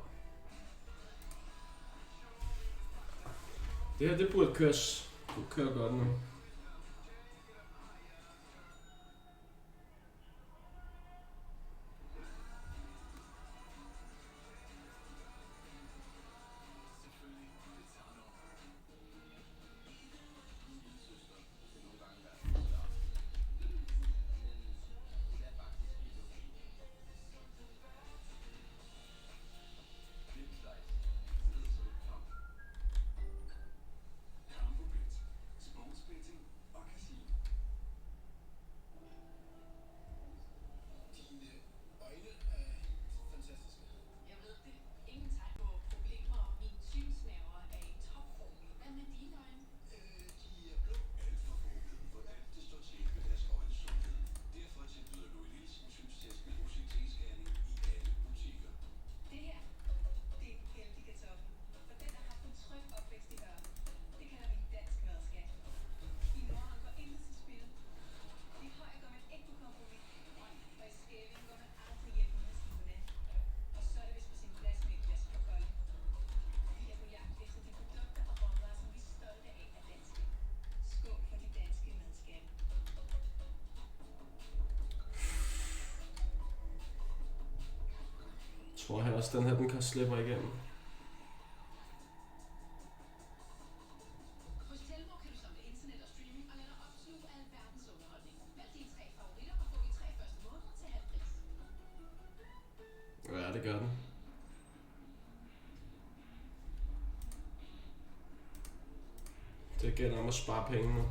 Det her, det burde køre godt nu. Tror jeg også, den her den kan slippe igennem. Ja, det gør den. Det gælder om at spare penge nu.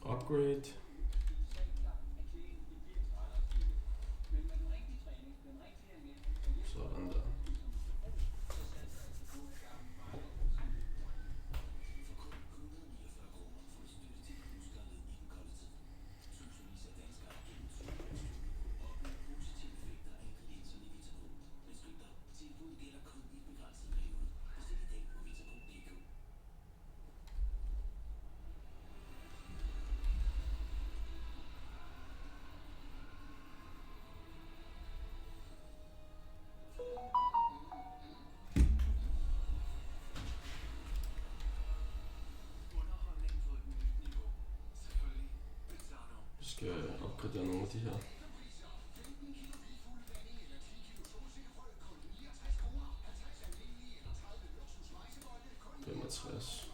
Upgrade. Sådan der. Skal opgradere nogle af de her. 65.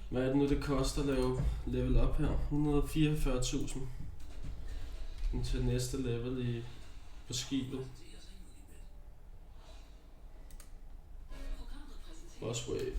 Hvad er det nu, det koster at lave level up her? 144.000 til næste level på skibet. Boss wave.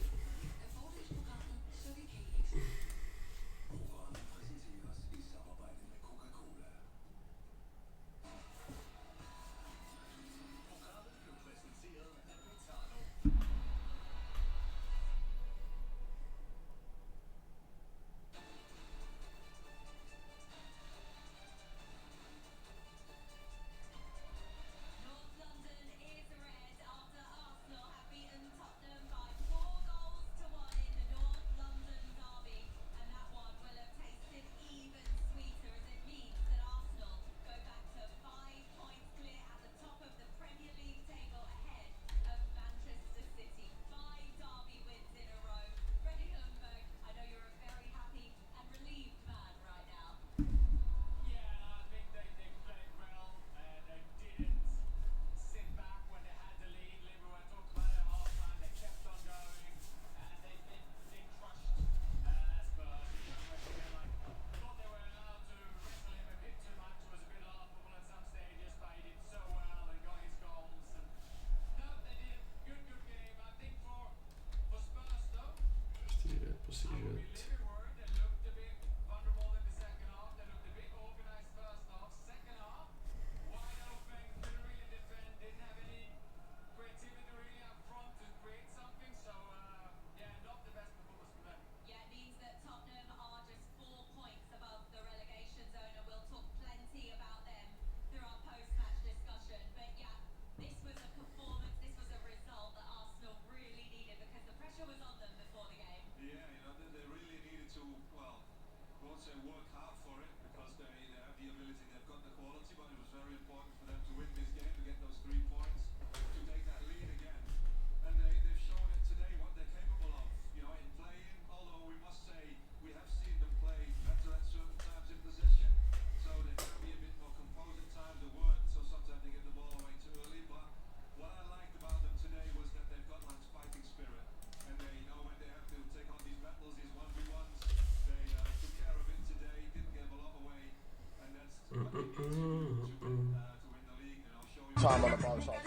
Time on the ball shot.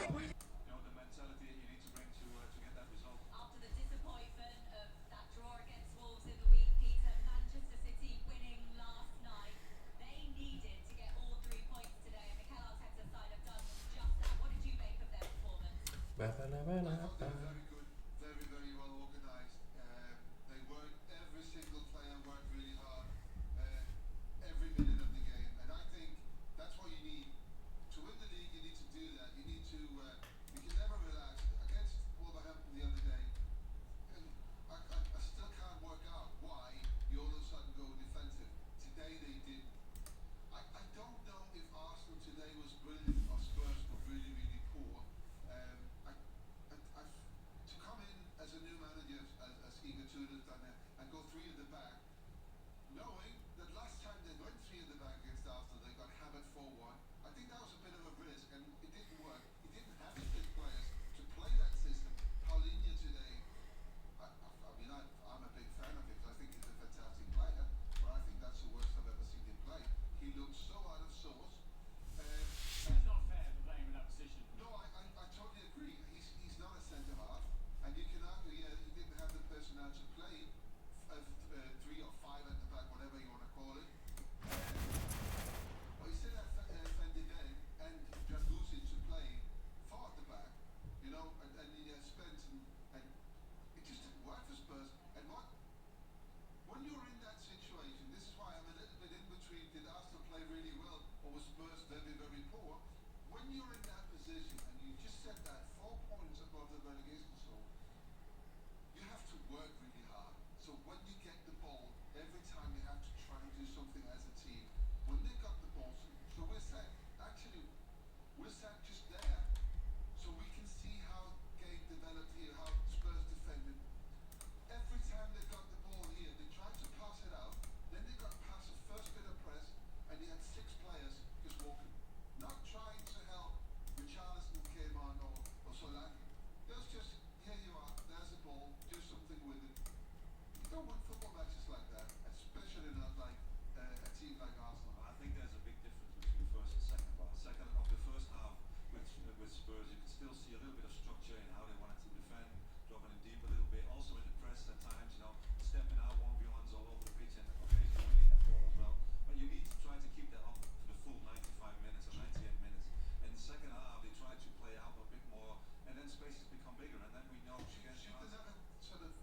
team like Arsenal, I think there's a big difference between first and second half. Second of the first half with Spurs, you can still see a little bit of structure in how they wanted to defend, dropping it deep a little bit. Also in the press at times, stepping out 1v1s all over the pitch and occasionally winning that ball as well. But you need to try to keep that up for the full 95 minutes or 98 minutes. In the second half, they try to play out a bit more, and then spaces become bigger, and then we know against another sort of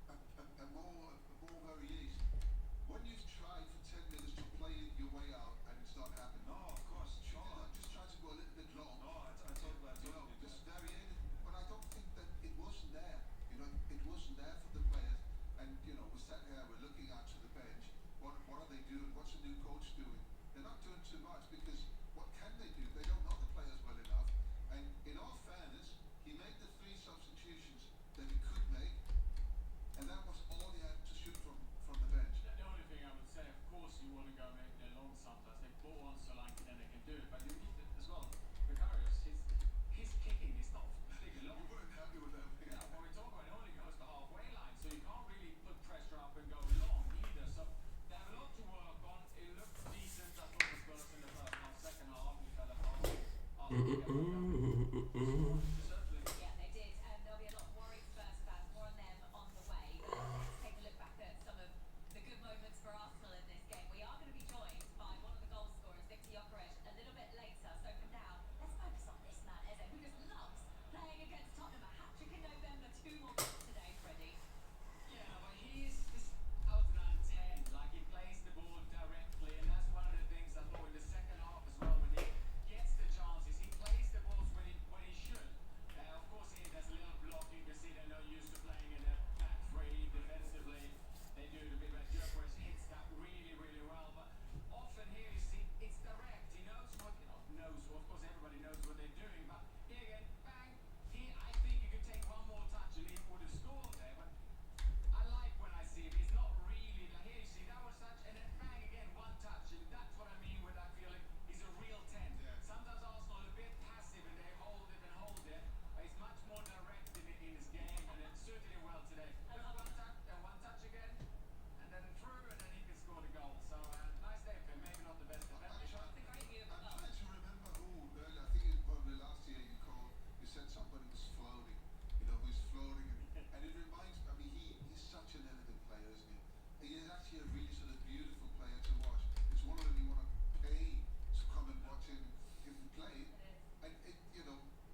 a more variation. When you've tried for 10 minutes to play your way out and it's not happening. No, of course. Should they not just try to go a little bit long? No, I totally just variated. But I don't think that it wasn't there. It wasn't there for the players. And we sat here, we're looking out to the bench. What are they doing? What's the new coach doing? They're not doing too much because what can they do? They don't know the players well enough. And in all fairness, he made the 3 substitutions that he could make, and that was all he had to shoot from the bench. The only thing I would say, of course, you want to go maybe they're long sometimes. They go on so long, then they can do it. But you need it as well. Vicarious, his kicking is not big alone. We weren't happy with that. Yeah, when we talk about it, only goes the halfway line, so you can't really put pressure up and go long either. So they have a lot to work on. It looked decent. I thought the Spurs in the first half, second half, we fell apart. Yeah, they did. There'll be a lot of worried Spurs fans. More on them on the way. But let's take a look back at some of the good moments for Arsenal in this game. We are going to be joined by one of the goal scorers, Victor Gyökeres, a little bit later. So for now, let's focus on this man, Eze, who just loves playing against Tottenham. A hat-trick in November, 2 more goals today, Freddie. Yeah, but he's out and 10. Like, he plays the ball directly, and that's one of the things I thought in the second half as well. When he gets the chances, he plays the balls when he should. Of course, there's a little block. You can see they're not used to playing in a back three defensively. They do it a bit, but Gyökeres hits that really, really well. But often here you see it's direct. He knows what of course everybody knows what they're doing. But here again, bang. I think you could take one more touch and he would have scored there. But I like when I see him. He's not really like here. You see that was touch, and then bang again, one touch, and that's what I mean with that feeling. He's a real 10. Sometimes Arsenal are a bit passive and they hold it. But he's much more direct in his game, and it suited him well today. Just one touch again, and then through, and then he can score the goal. So nice day for him. Maybe not the best defender. It's a great view of the I'm goal. trying to remember who earlier. I think it was probably last year you said somebody was floating. Who's floating, and it reminds me. I mean, he's such an elegant player, isn't he? He is actually a really sort of beautiful player to watch. It's one of them you want to pay to come and watch him play. And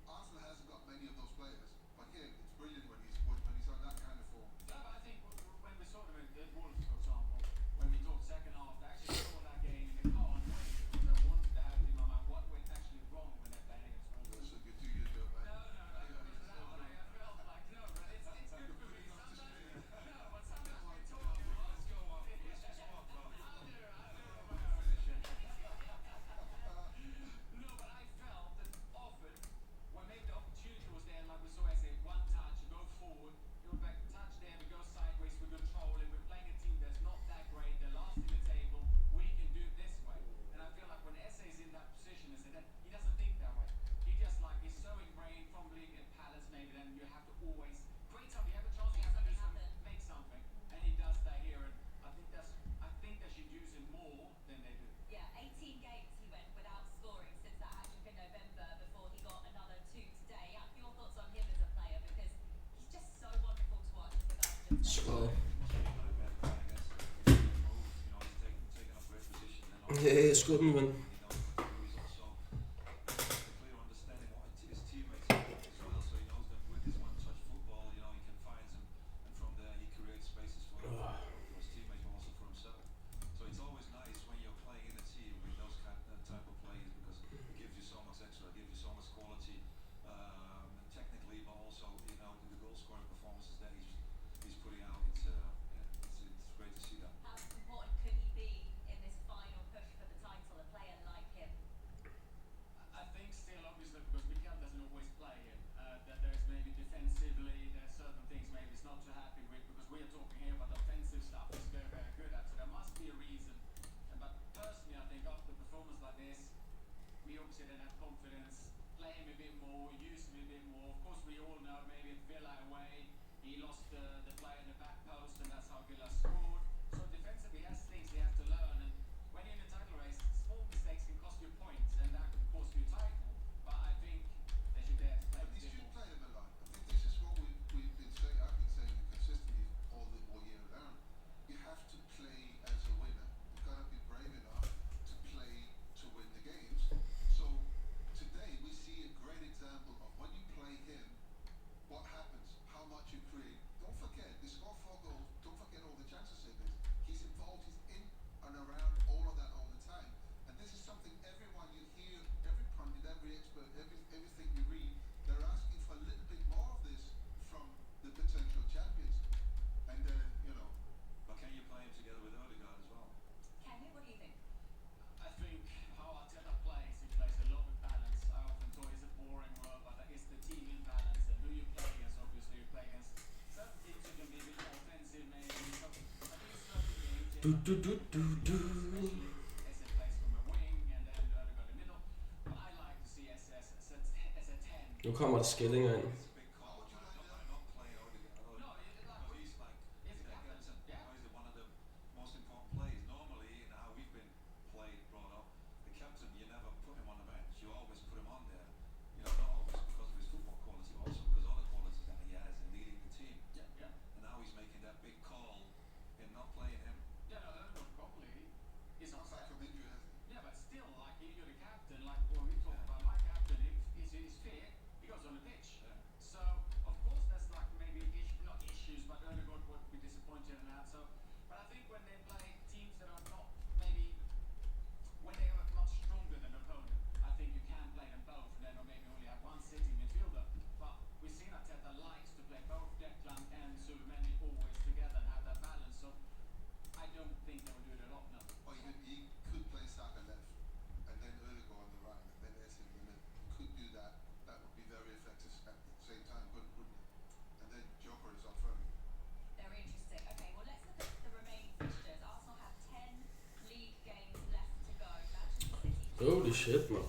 Arsenal hasn't got many of those players, but here it's brilliant when he's on that kind of form. No, but I think when we saw them at Wolves, for example, when we talked second half, they actually saw that game in the car and went because I wanted to have in my mind what went actually wrong when they're playing against Wolves. That's a good 2 years ago, man. No, I felt like no, but it's good food. Sometimes but sometimes we talk. Let's go off. I'll do my position. No, but I felt that often when maybe the opportunity was there, like we saw, I say one touch, go forward, you're back, touch there, we go sideways, we control it. We're playing a team that's not that great. They're last in the table. We can do it this way. And I feel like when Eze is in that position, he doesn't think that way. He just is so ingrained from being at Palace, maybe then you have to always create something. You have a chance, you have to do something, make something, and he does that here. And I think they should use him more than they do. Yeah, 18 games he went without scoring since that hat-trick in November before he got another 2 today. Your thoughts on him as a player, because he's just so wonderful to watch. Slow. He's Yeah, skål den, ven. clear understanding what his teammates are as well, so he knows them with his one-touch football. He can find them, and from there he creates spaces for his teammates, but also for himself. So it's always nice when you're playing in a team with those type of players, because it gives you so much extra, it gives you so much quality, technically, but also the goal scoring performances that he's putting out. It's great to see that. How important could he be in this final push for the title, a player like him? I think still, obviously, because Mikael doesn't always play him, that there's maybe defensively, there's certain things maybe he's not too happy with, because we are talking here about offensive stuff he's very, very good at, so there must be a reason. But personally, I think after a performance like this, we obviously then have confidence, play him a bit more, use him a bit more. Of course, we all know maybe at Villa away, he lost the player in the back post, and that's how Villa scored. So defensively, he has things he has to learn, and when he difficulties in and around all of that all the time. And this is something everyone you hear, every pundit, every expert, everything you read, they're asking for a little bit more of this from the potential champions. And But can you play him together with Odegaard as well? Kenny, what do you think? I think how Arteta plays, he plays a lot with balance. I often thought it's a boring word, but it's the team in balance. And who you play against, obviously, you play against certain teams who can be a bit more offensive, maybe. So I think certain games, especially Esse plays from a wing and then Odegaard in the middle. But I like to see SS as a 10. Nu kommer der skillinger ind. Holy shit, man.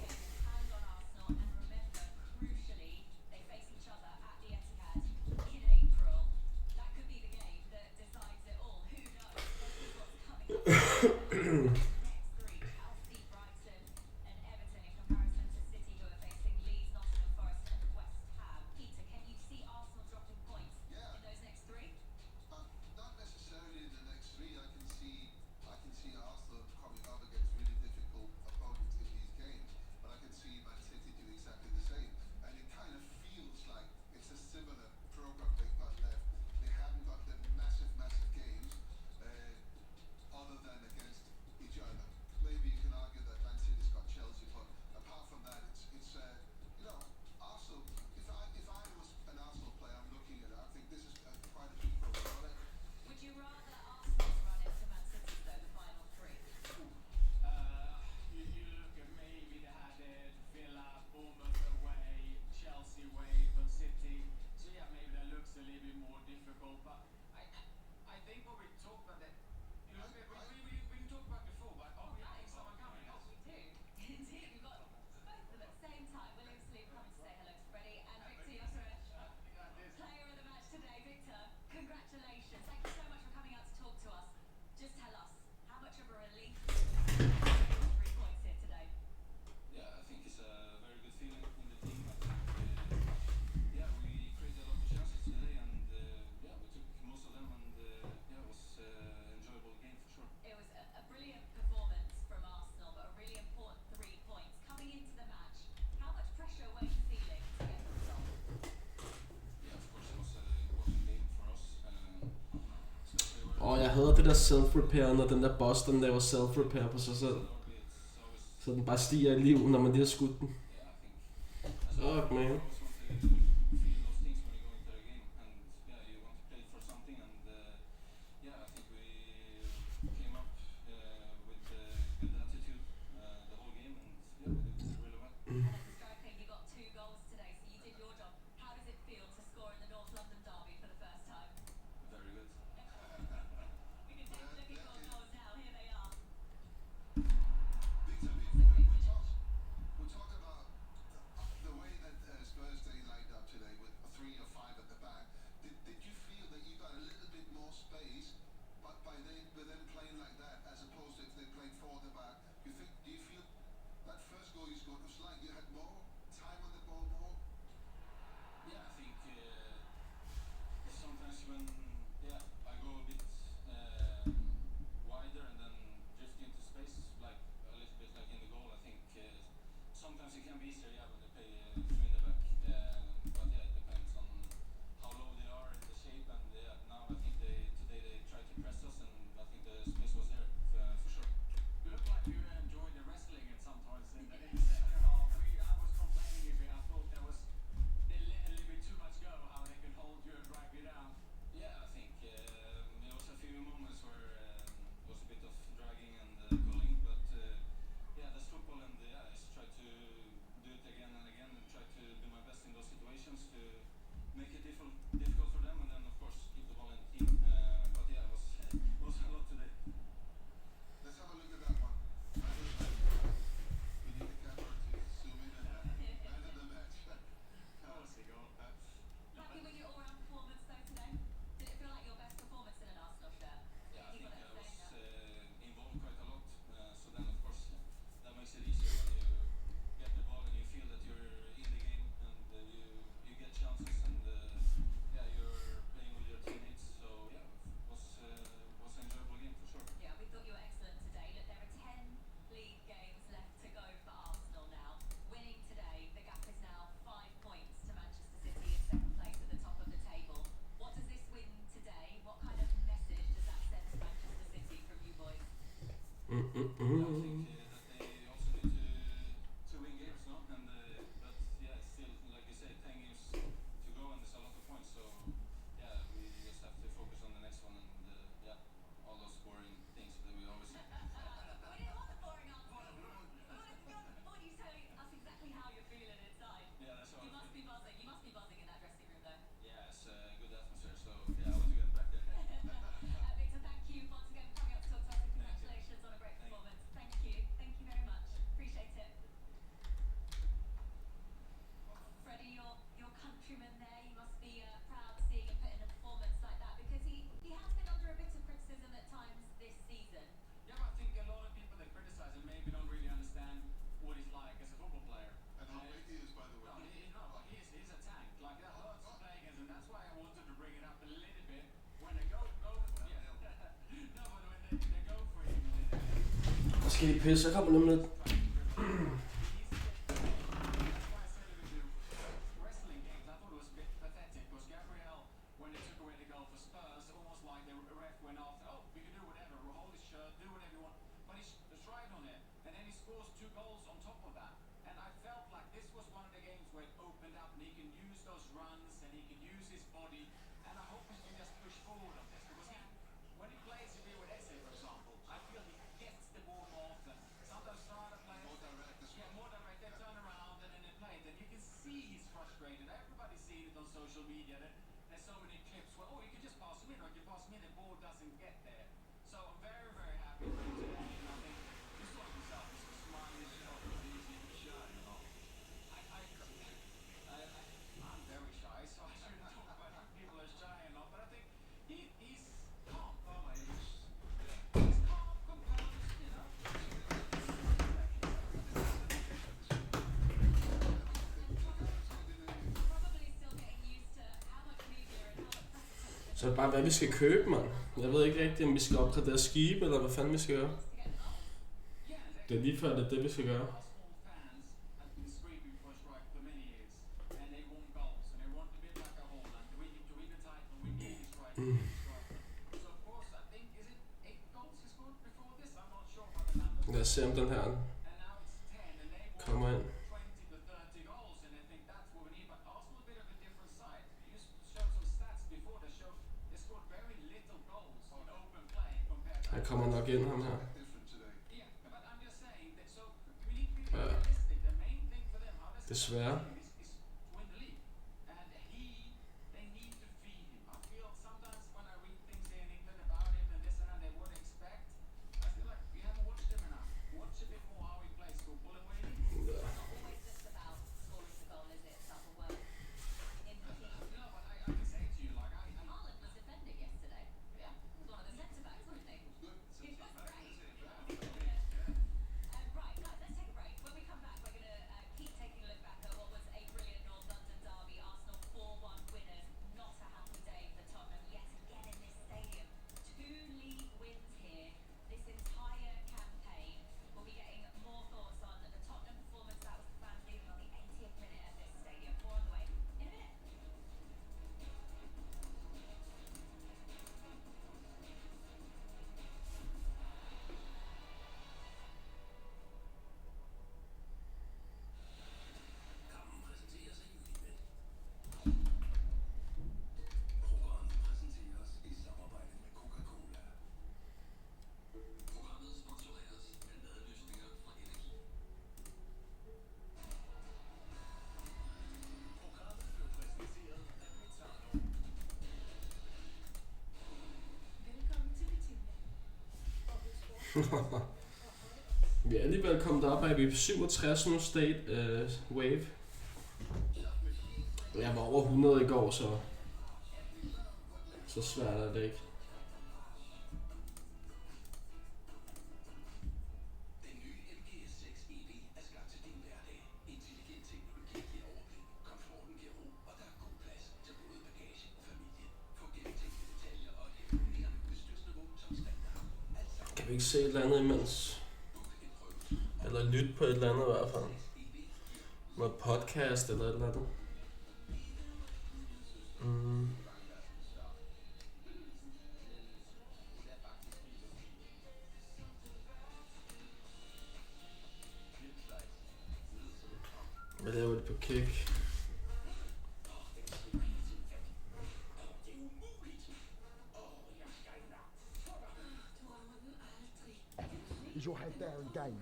Jeg hader det der self-repair, når den der boss, den laver self-repair på sig selv. Så den bare stiger i liv, når man lige har skudt den. Fuck, man. Space was your countryman there. You must be proud seeing him put in a performance like that because he has been under a bit of criticism at times this season. Yeah, but I think a lot of people that criticize him maybe don't really understand what he's like as a football player. And how big he is, by the way. No, but he's a tank. Like that hurts to play against him. That's why I wanted to bring it up a little bit. When they go, yeah. No, but when they go for him. Der skal I pisse, jeg kommer lige om lidt. Wrestling games, I thought it was a bit pathetic because Gabriel, when they took away the goal for Spurs, almost like the ref went after, oh, we can do whatever, hold his shirt, do whatever you want. But he tried on it, and then he scores 2 goals on top of that. And I felt like this was one of the games where it opened up and he can use those runs and he can use his body. And I hope he can just push forward on this because when he plays with Esse, for example, I feel he gets the ball more often. Sometimes some other players, more direct, they turn around and then they play it. And you can see he's frustrated. Everybody's seen it on social media. There's so many clips where, oh, you can just pass him in, or you can pass him in, the ball doesn't get there. So I'm very, very happy with him today. And I think you saw himself, he's smiling, he's shy, you know. I'm very shy, so I shouldn't talk about if people are shy or not. But I think he's calm. He's calm, composed, you know. Så er det bare, hvad vi skal købe, mand. Jeg ved ikke rigtigt, om vi skal opgradere skibe, eller hvad fanden vi skal gøre. Det er lige før, det er det, vi skal gøre. Lad os se, om den her kommer ind. Han kommer nok ind, ham her. Ja. Desværre. Vi er alligevel kommet op af, vi er på 67 nu, state wave. Jeg var over 100 i går, så svært er det ikke. Kan vi ikke se et eller andet imens? Eller lytte på et eller andet i hvert fald. Noget podcast eller et eller andet. Hvad laver det på kick? Is your head there in game?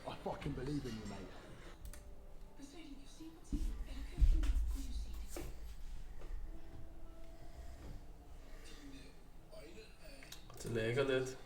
I fucking believe in you, mate. lækker lidt.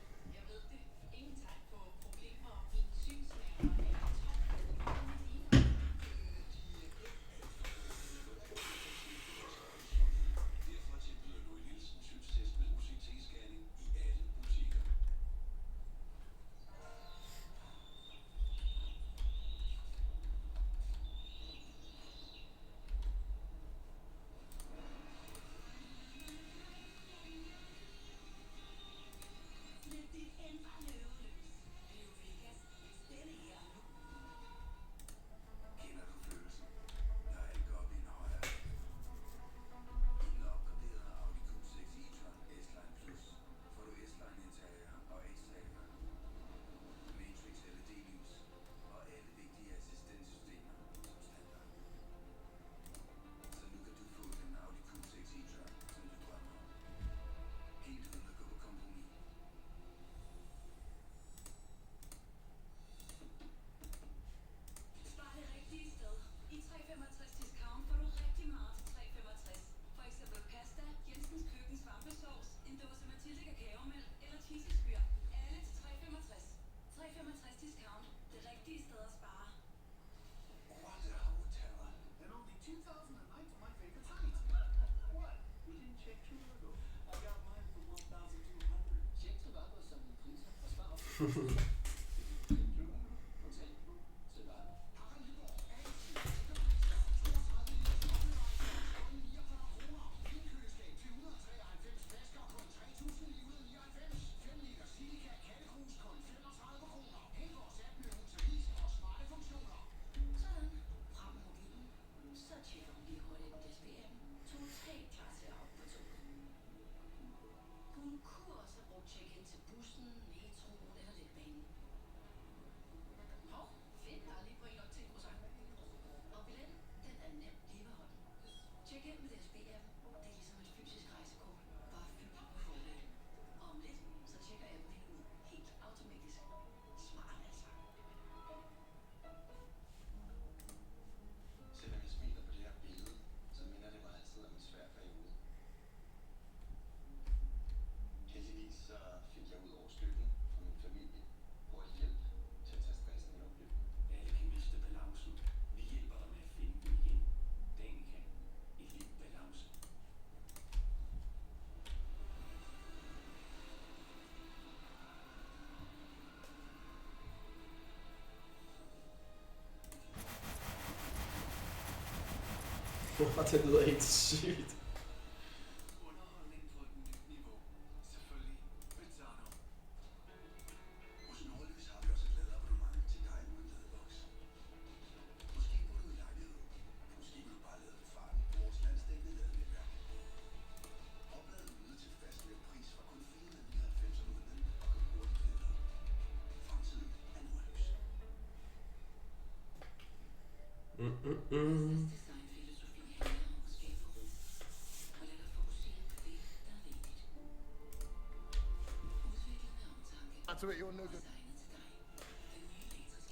Det lyder helt sygt.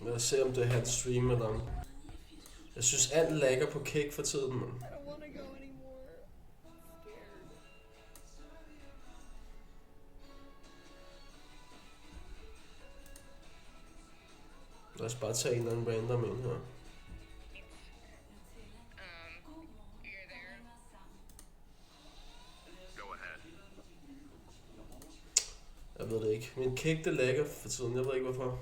Lad os se, om det er hans stream eller om. Jeg synes, alt lagger på Cake for tiden, man. Lad os bare tage en eller anden random ind her. Jeg ved det ikke. Min Cake, det lagger for tiden. Jeg ved ikke hvorfor.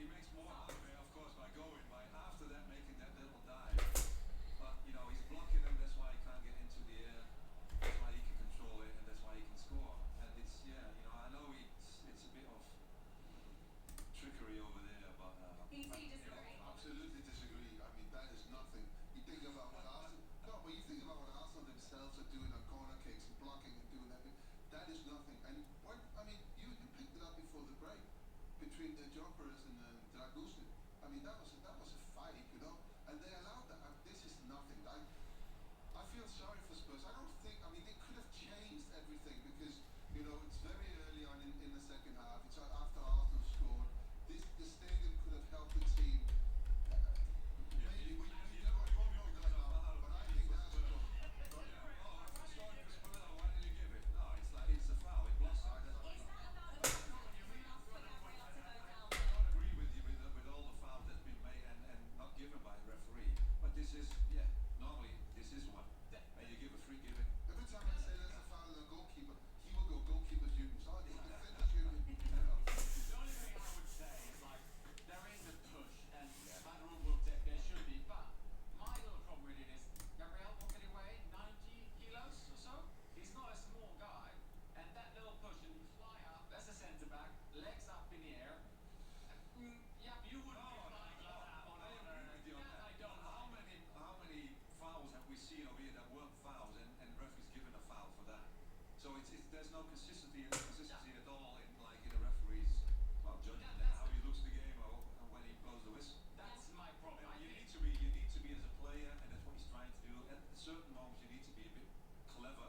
he makes more out of it, of course, by going, by after that making that little dive. But, you know, he's blocking him, that's why he can't get into the air. That's why he can control it, and that's why he can score. And it's, yeah, you know, I know it's a bit of trickery over there, but... absolutely disagree. I mean, that is nothing. You think about what Arsenal... No, but you think about what Arsenal themselves are doing on corner kicks and blocking and doing everything. That is nothing. And, what, I mean, you picked it up before the break between the Jokeris and the Dragusin. I mean, that was a fight, you know? And they allowed that. This is nothing. I feel sorry for Spurs. I don't think... I mean, they could have changed everything because, you know, it's very early on in the second half. It's after Arsenal scored. The stadium could have helped the team. Maybe we don't know that now, but I think that's a job. Why did you give it? No, it's like, it's a foul. It blocks it. I don't agree with you with all the fouls that's been made and not given by the referee. But this is, yeah, normally this is one. And you give a free giving. Every time I say there's a foul on a goalkeeper, he will go goalkeeper's union. So I'll go defender's union. The only thing I would say is like there is a push and by the rule book there should be, but my little problem with it is Gabriel, what can he weigh? 90 kilos or so? He's not a small guy, and that little push and you fly up, that's a centre back, legs up in the air. Yeah, you wouldn't be flying like that on I agree with you on that. I don't. How many fouls have we seen over here that weren't fouls and referees given a foul for that? So there's no consistency at all in a referee's judgment and how he looks the game or when he blows the whistle. That's my problem. You need to be as a player, and that's what he's trying to do. At certain moments, you need to be a bit clever,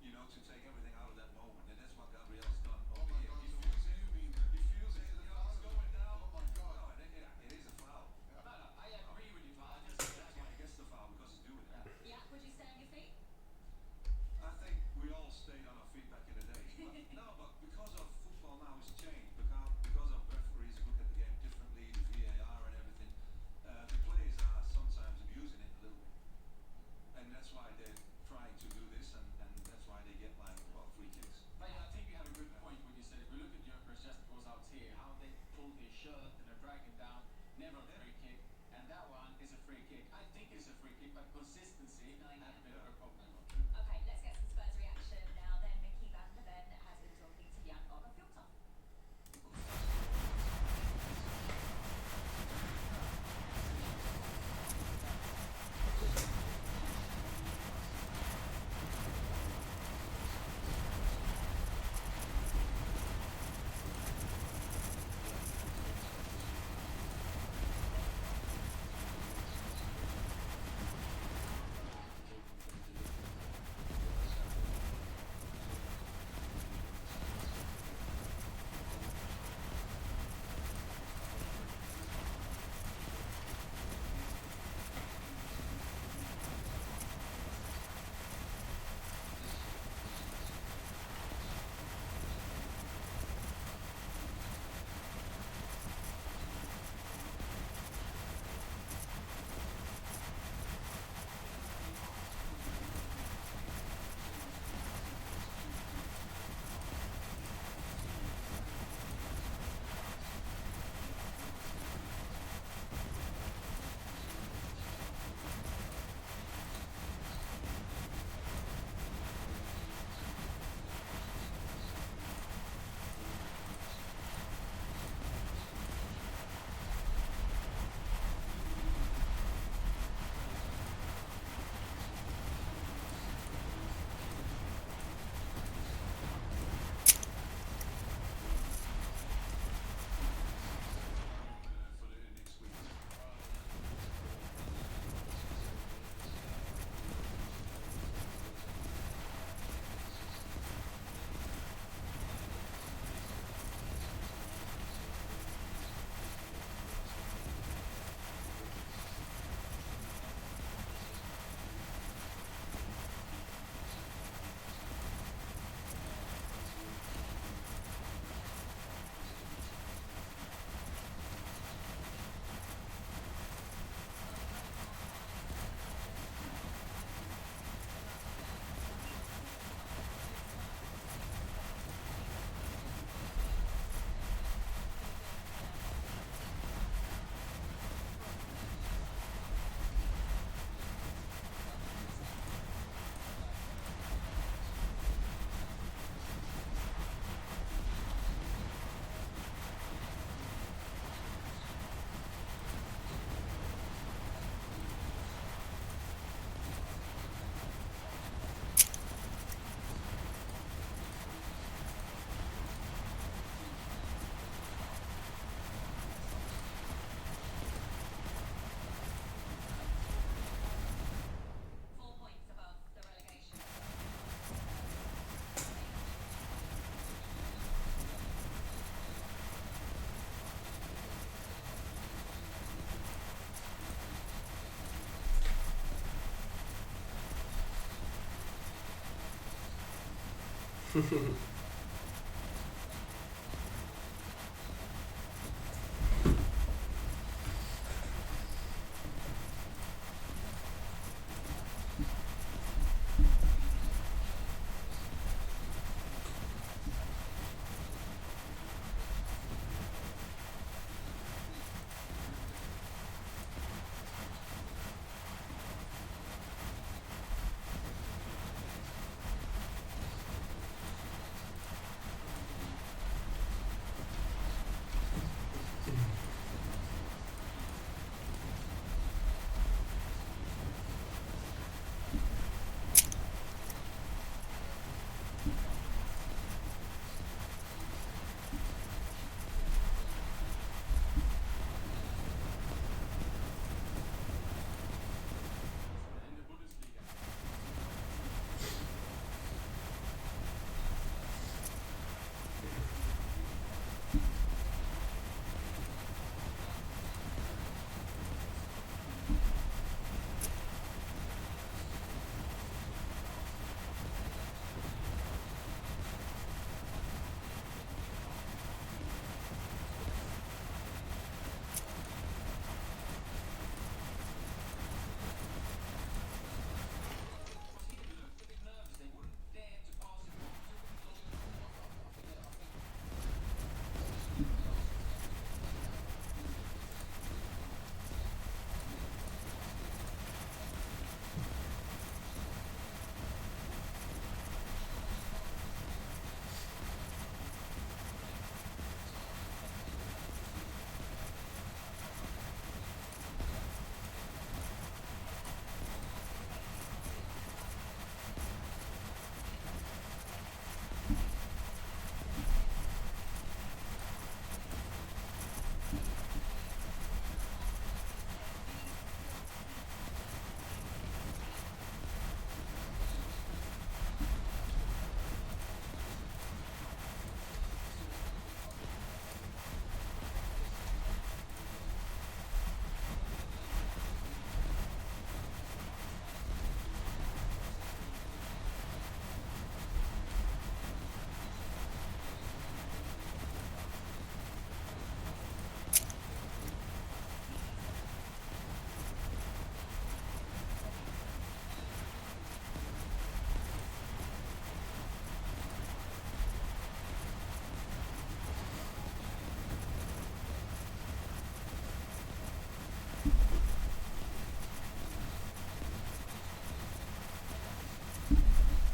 you know, to take everything out of that moment, and that's what Gabriel's done over here. He feels it. He feels it. You know, he's going down. Oh my God! No, it is a foul. No, I agree with you, but I just That's why he gets the foul because he's doing it. Yeah, would you stay on your feet? I think we all stayed on our feet back in the day. But because of football now has changed, because of referees look at the game differently, the VAR and everything, the players are sometimes abusing it a little bit. And that's why they're trying to do this, and that's why they get free kicks. But yeah, I think you have a good point when you said if we look at Jokeris just goes out here, how they pull his shirt and they drag him down, never a free kick, and that one is a free kick. I think it's a free kick, but consistency I have a bit of a problem. Okay, let's get some Spurs reaction now then. Mickey van der Ven has been talking to Jan Ogre Filter.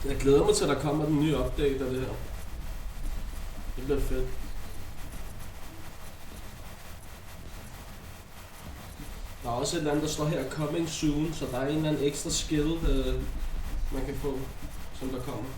Jeg glæder mig til, at der kommer den nye update af det her. Det bliver fedt. Der er også et eller andet, der står her, coming soon, så der er en eller anden ekstra skill, man kan få, som der kommer.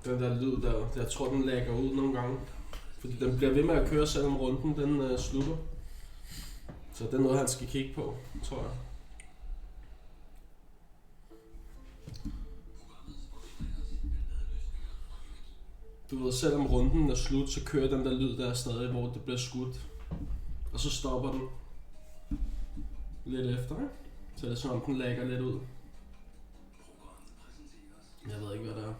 Den der lyd der, jeg tror den lægger ud nogle gange. Fordi den bliver ved med at køre, selvom runden den slutter. Så det er noget, han skal kigge på, tror jeg. Du ved, selvom runden er slut, så kører den der lyd der stadig, hvor det bliver skudt. Og så stopper den lidt efter, ikke? Så det er som om den lægger lidt ud. Jeg ved ikke, hvad det er.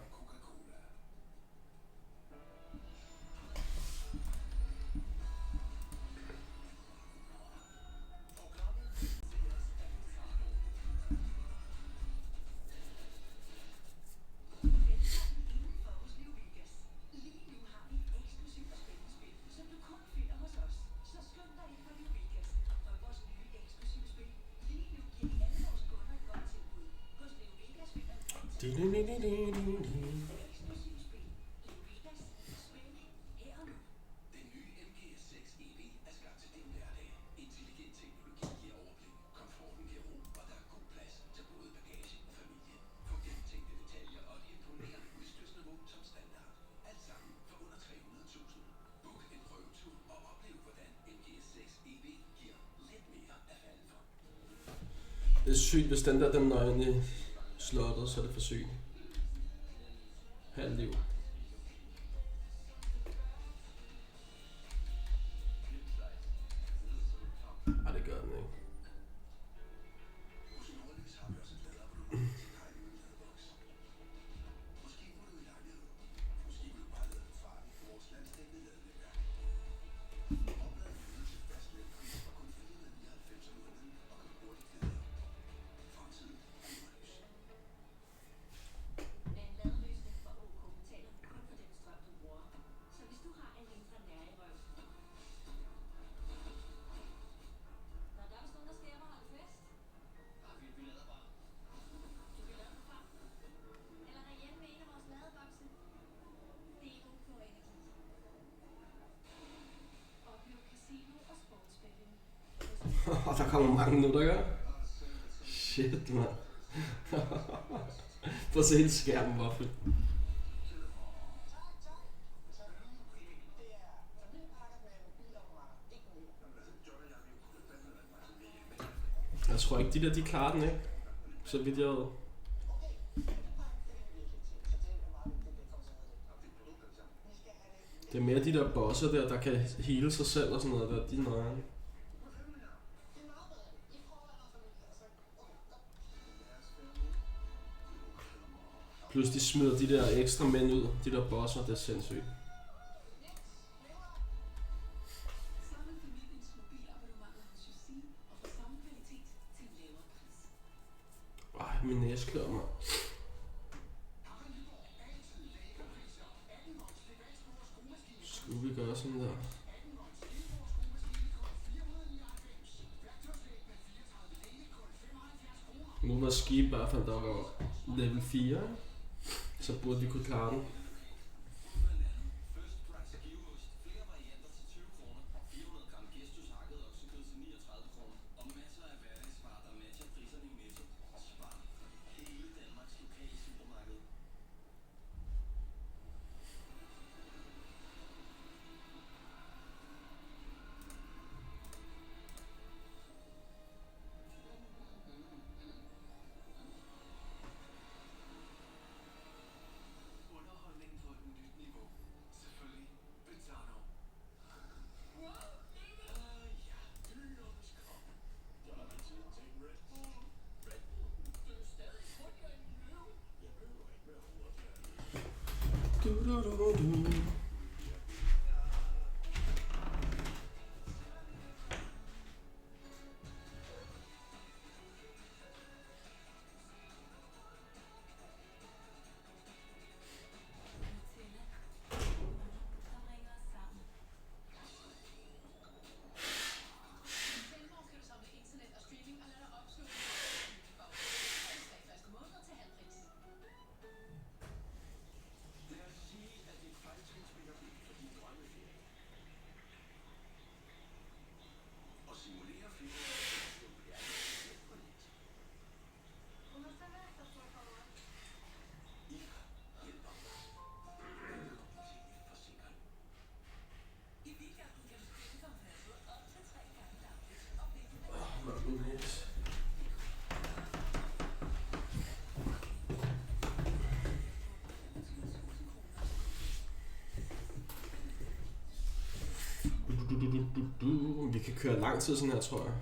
Det er sygt, hvis den der den nøgne i slottet, så er det for sygt. Halv liv. Ej, det gør den ikke. Der kommer mange nu, der gør. Shit, mand. Prøv at se hele skærmen, hvor fedt. Jeg tror ikke, de klarer den, ikke? Så vidt jeg ved. Det er mere de der bosser der kan heale sig selv og sådan noget der, de nøjere. Plus de smider de der ekstra mænd ud, de der bosser, det er sindssygt. Ej, min næse klør mig. Skulle vi gøre sådan der? Nu var skib i hvert fald, der var level 4, så burde vi kunne klare den. Vi kan køre lang tid sådan her, tror jeg.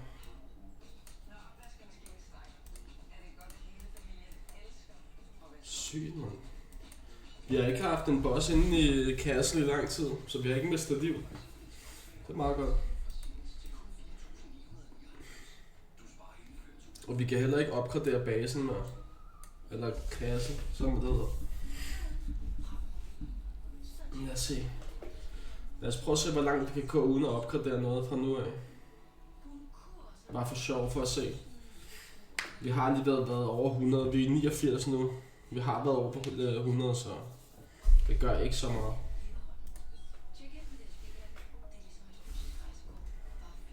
Sygt, mand. Vi har ikke haft en boss inde i kassen i lang tid, så vi har ikke mistet liv. Det er meget godt. Og vi kan heller ikke opgradere basen med. Eller kassen, som det hedder. Lad os se. Lad os prøve at se, hvor langt vi kan gå uden at opgradere noget fra nu af. Bare for sjov, for at se. Vi har lige været over 100. Vi er 89 nu. Vi har været over på 100, så det gør ikke så meget.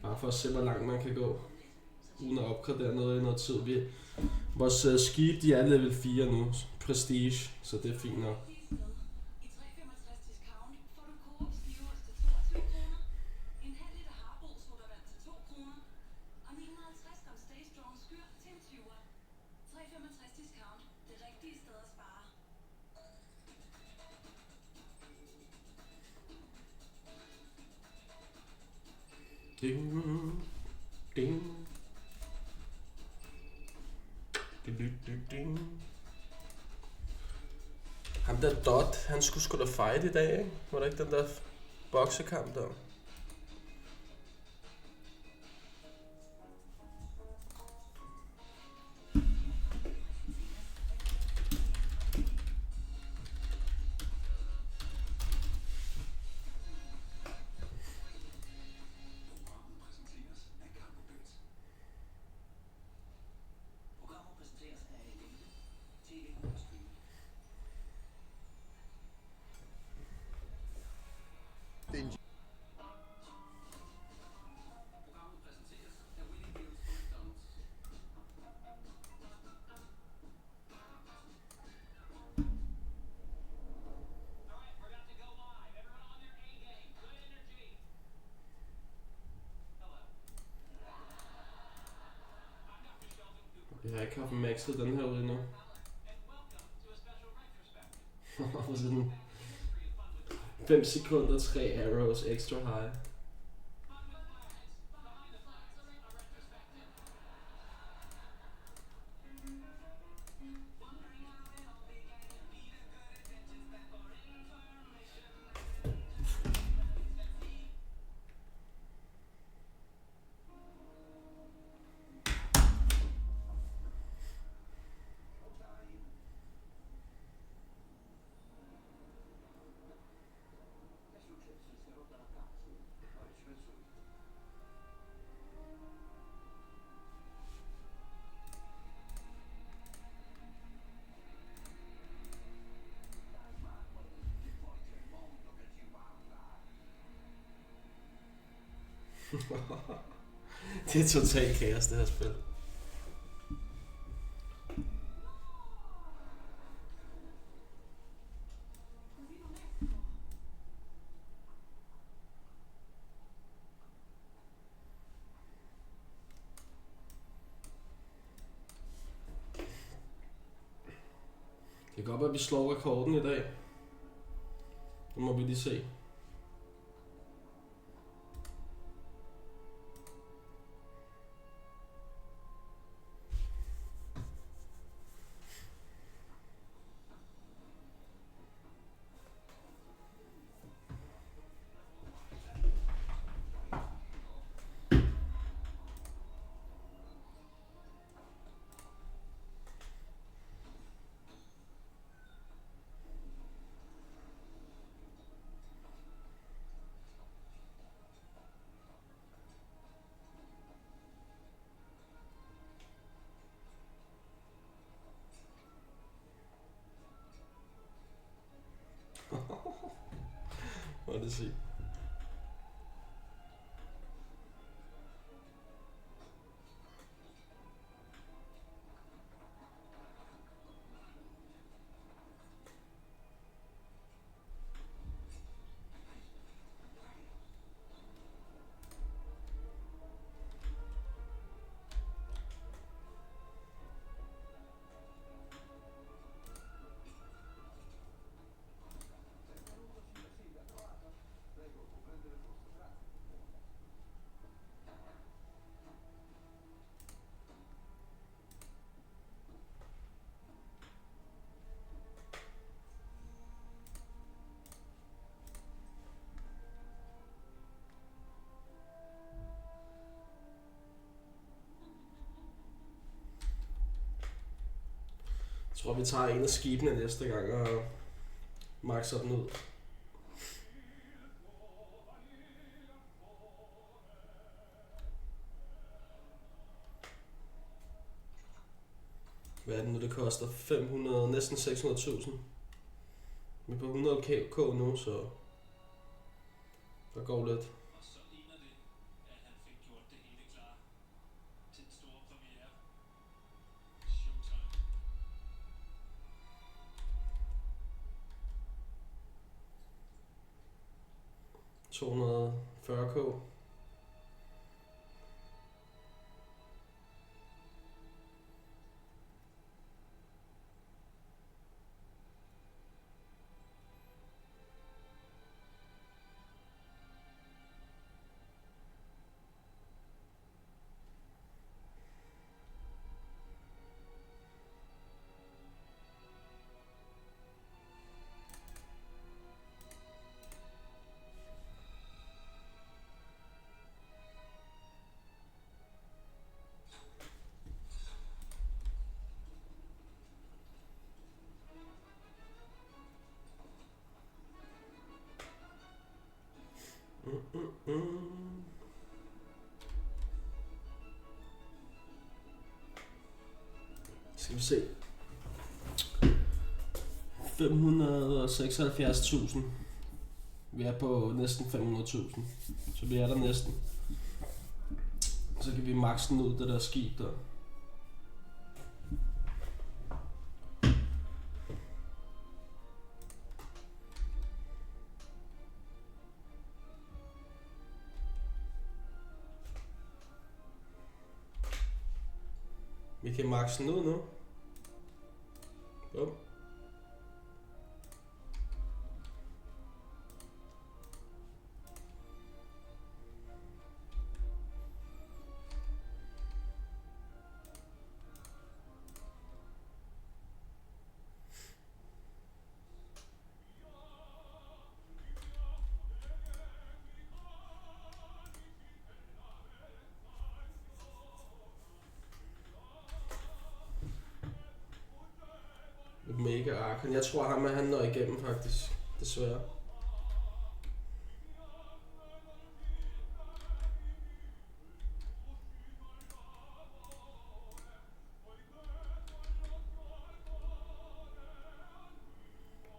Bare for at se, hvor langt man kan gå uden at opgradere noget i noget tid. Vores skib, de er level 4 nu. Prestige, så det er fint nok. Ding, ding. Ding. Ham der Dot, han skulle sgu da fight i dag, ikke? Var der ikke den der boksekamp der? Jeg har ikke haft maxet den her ude endnu. Sådan 5 sekunder, 3 arrows extra high. Det er totalt kaos, det her spil. Det kan godt være, at vi slår rekorden i dag. Nu må vi lige se. Må det se. Jeg tror, vi tager en af skibene næste gang og maxer den ud. Hvad er det nu, det koster? 500, næsten 600.000. Vi er på 100k nu, så der går lidt. Og så ligner det, at han fik gjort det hele klar til den store premiere. Showtime. 240k. Skal vi se. 576.000. Vi er på næsten 500.000. Så vi er der næsten. Så kan vi max den ud, det der skib der. Vi kan max den ud nu. Bum. Mega Arkan. Jeg tror ham, at han når igennem faktisk. Desværre.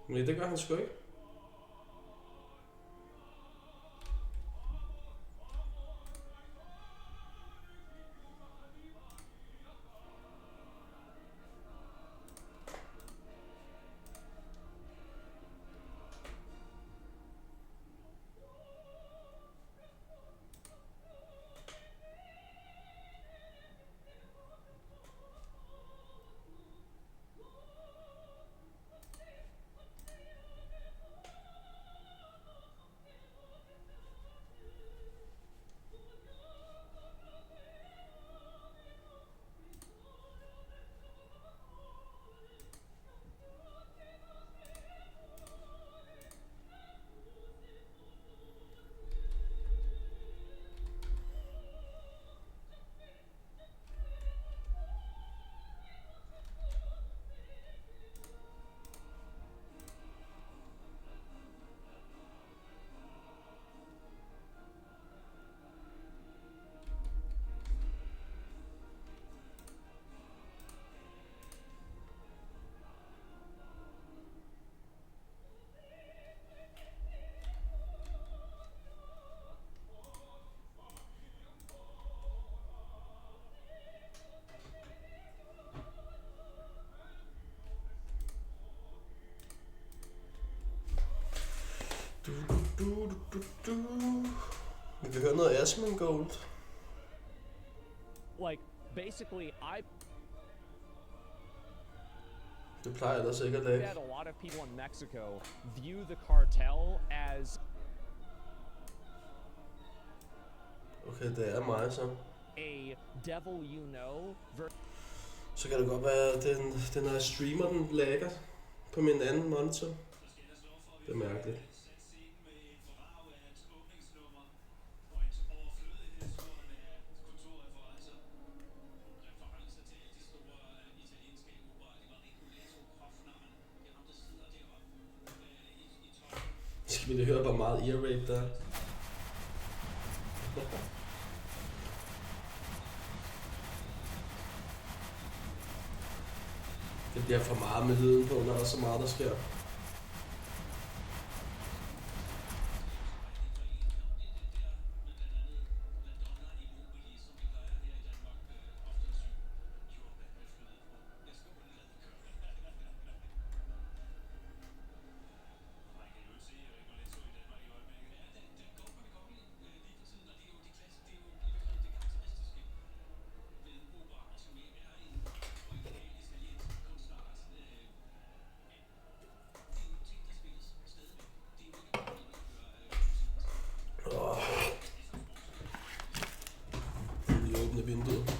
Men det gør han sgu ikke. Vi kan høre noget Asmongold. Like, basically, Det plejer ellers ikke at lægge. that a lot of people in Mexico view the cartel as Okay, det er mig så. a devil you know. Så kan det godt være, at den her streamer, den lægger på min anden monitor. Det er mærkeligt. Skal vi lige høre, hvor meget ear-rape der er? Det bliver for meget med lyden på, når der er så meget, der sker. Lige åbne vinduet.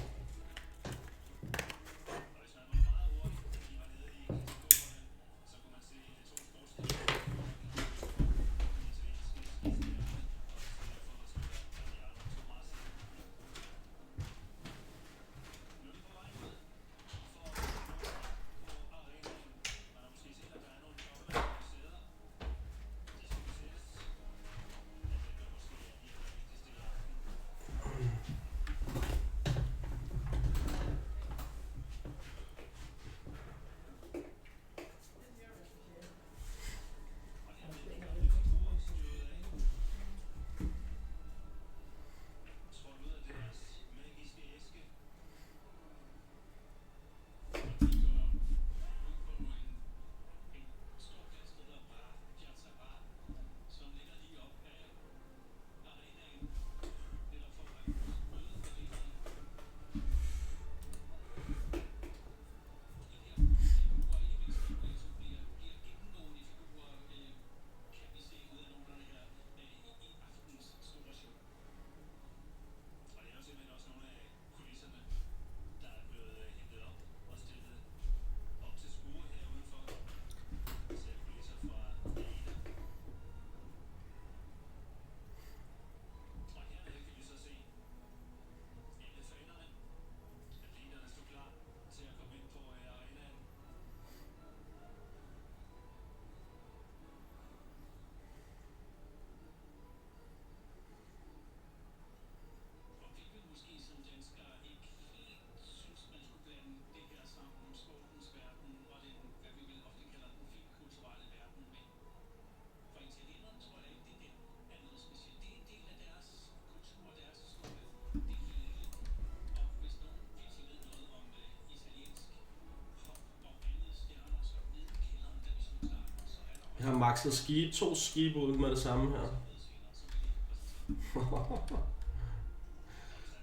Jeg har maxet skibe, 2 skibe ud med det samme her.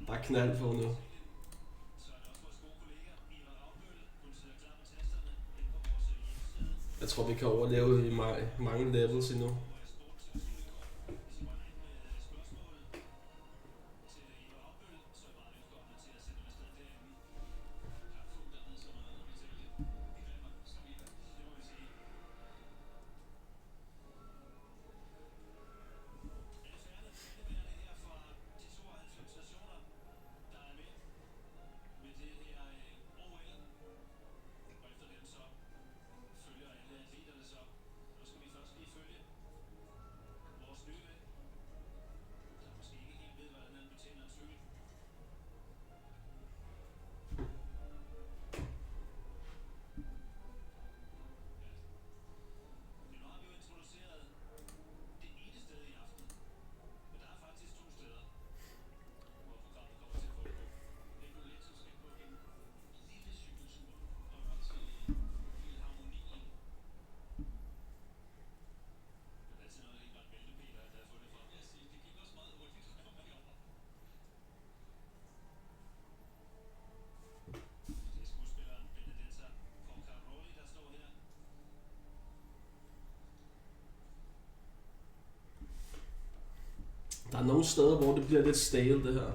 Der er knald på nu. Jeg tror vi kan overleve i mange levels endnu. Der er nogle steder, hvor det bliver lidt stale, det her.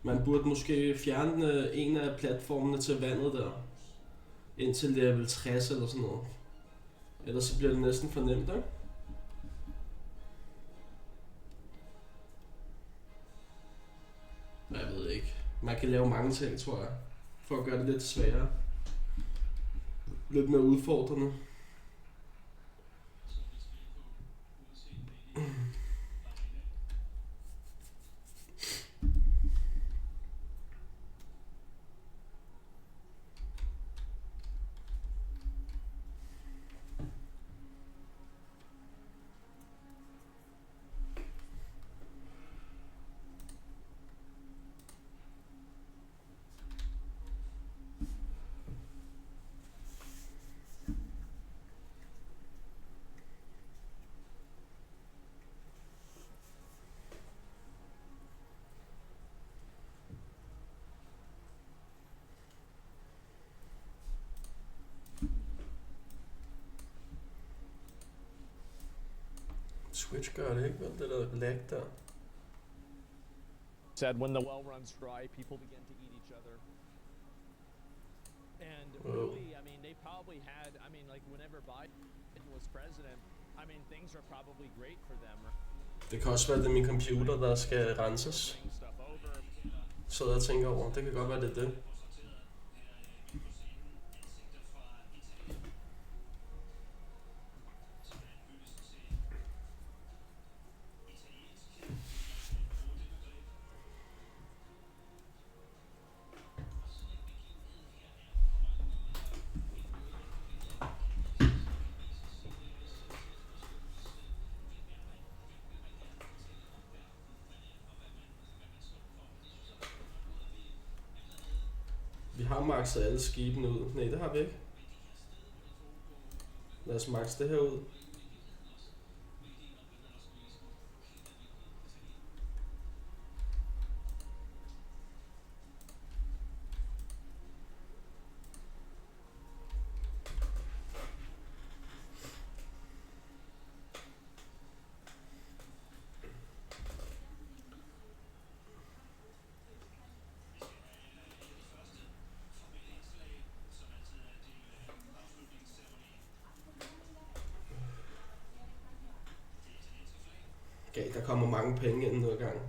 Man burde måske fjerne en af platformene til vandet der. Indtil level 60 eller sådan noget. Ellers så bliver det næsten for nemt, ikke? Jeg ved ikke. Man kan lave mange ting, tror jeg. For at gøre det lidt sværere. Lidt mere udfordrende. Switch gør det ikke, vel? Det der lag der. Said when the well runs dry, people begin to eat each other. And really, I mean, they probably had, I mean, like whenever Biden was president, I mean, things are probably great for them. Det kan også være, det er min computer, der skal renses. Så jeg tænker over, det kan godt være, det er det. Vi har maxet alle skibene ud. Nej, det har vi ikke. Lad os maxe det her ud. Okay, der kommer mange penge ind nu i gang.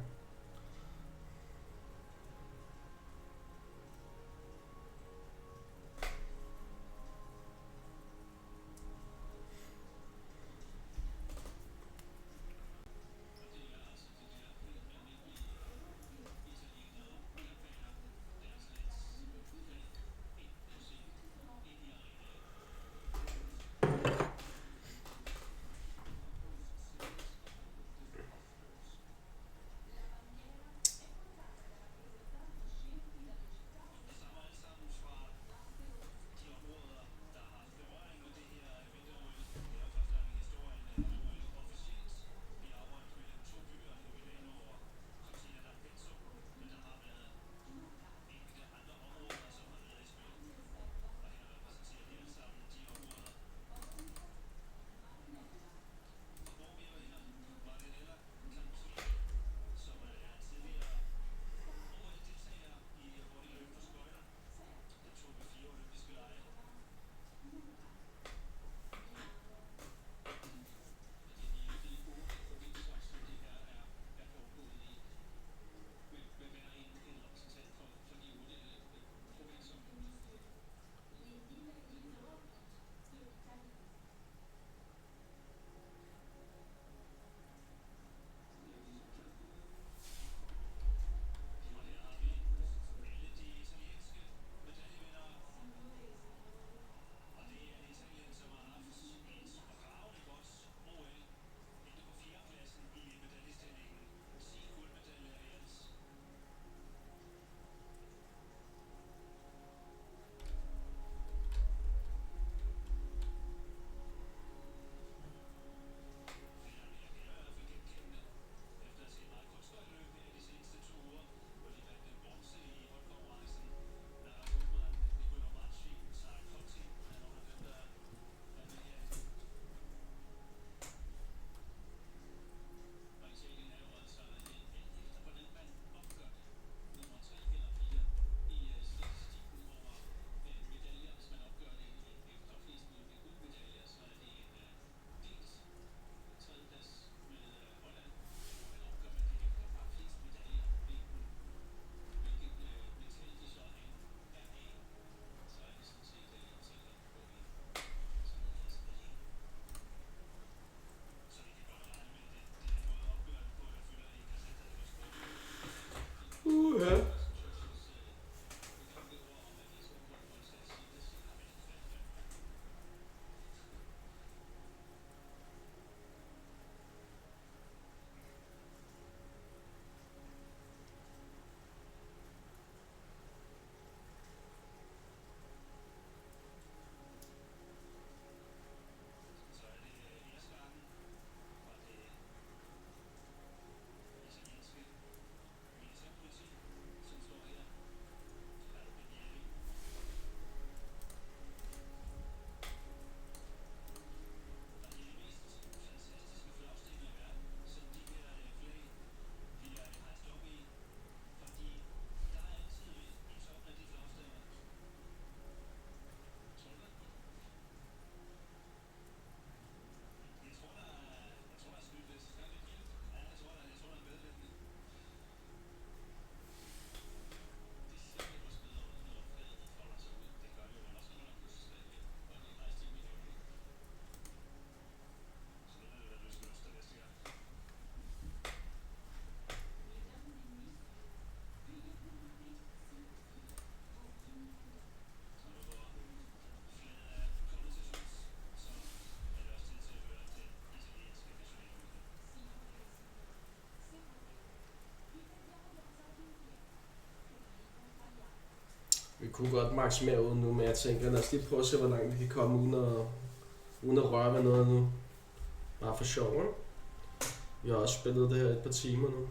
kunne godt maksimere ud nu, men jeg tænker, lad os lige prøve at se, hvor langt vi kan komme uden at røre ved noget nu. Bare for sjov, ikke? Vi har også spillet det her et par timer nu.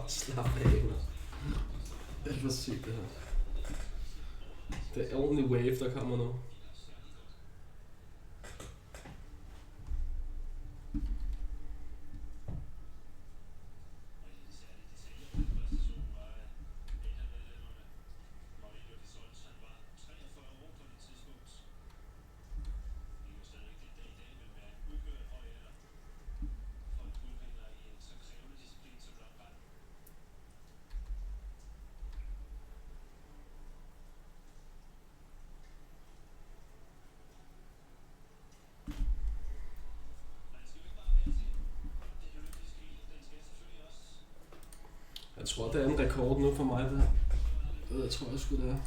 Slap af, mand. Det er for sygt, det her. Det er ordentlig wave, der kommer nu. Jeg tror, det er en rekord nu for mig, det her. Det tror jeg sgu, det er.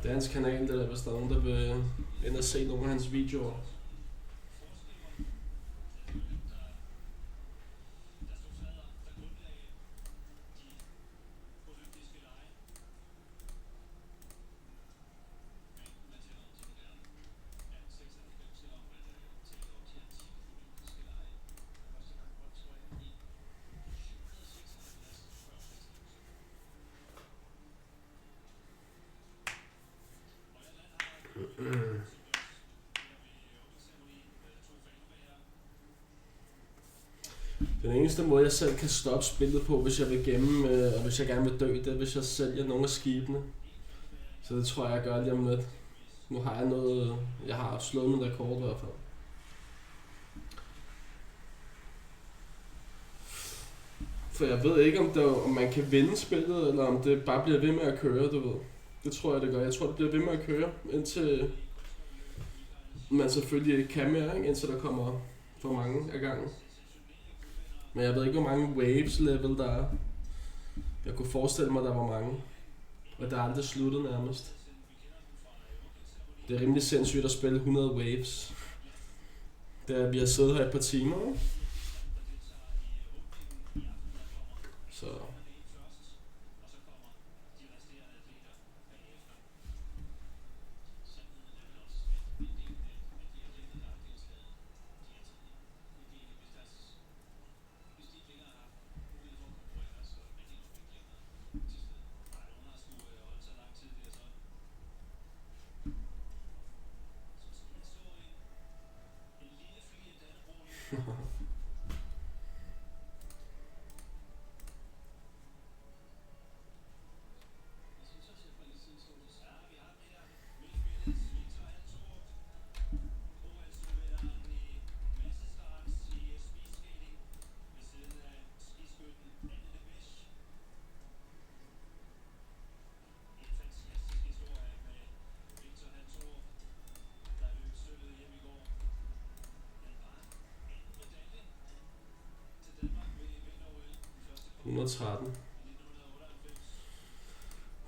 Det er hans kanal, det der, hvis der er nogen, der vil ind og se nogle af hans videoer. Den eneste måde, jeg selv kan stoppe spillet på, hvis jeg vil gemme, og hvis jeg gerne vil dø, det er, hvis jeg sælger nogle af skibene. Så det tror jeg gør lige om lidt. Nu har jeg noget, jeg har slået min rekord i hvert fald. For jeg ved ikke, om man kan vinde spillet, eller om det bare bliver ved med at køre, du ved. Det tror jeg, det gør. Jeg tror, det bliver ved med at køre, indtil man selvfølgelig ikke kan mere, ikke? Indtil der kommer for mange af gangen. Men jeg ved ikke, hvor mange waves level der er. Jeg kunne forestille mig, der var mange. Og der er aldrig sluttet nærmest. Det er rimelig sindssygt at spille 100 waves. Vi har siddet her et par timer. Så...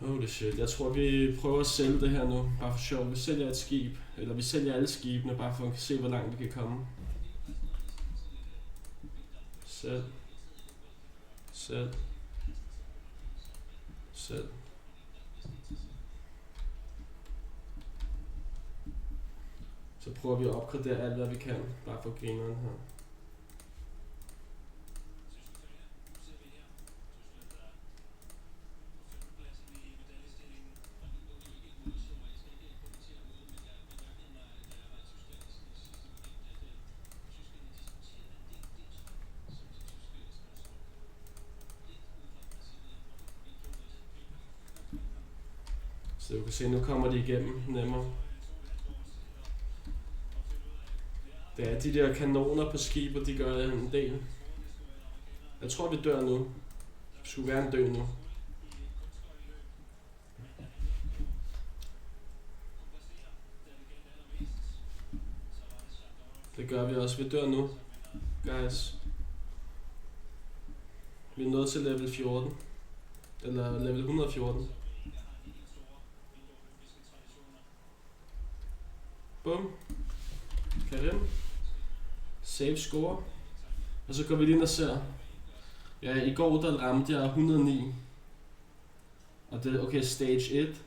Holy shit. Jeg tror, vi prøver at sælge det her nu. Bare for sjov. Vi sælger et skib. Eller vi sælger alle skibene, bare for at se, hvor langt vi kan komme. Sælg. Sælg. Sælg. Så prøver vi at opgradere alt, hvad vi kan. Bare for grineren her. Så du kan se, nu kommer de igennem nemmere. Det er de der kanoner på skibet, de gør en del. Jeg tror, vi dør nu. Vi skulle gerne dø nu. Det gør vi også. Vi dør nu, guys. Vi er nået til level 14. Eller level 114. Bum. Karim. Save score. Og så går vi lige ind og ser. Ja, i går der ramte jeg 109. Og det er okay, stage 1.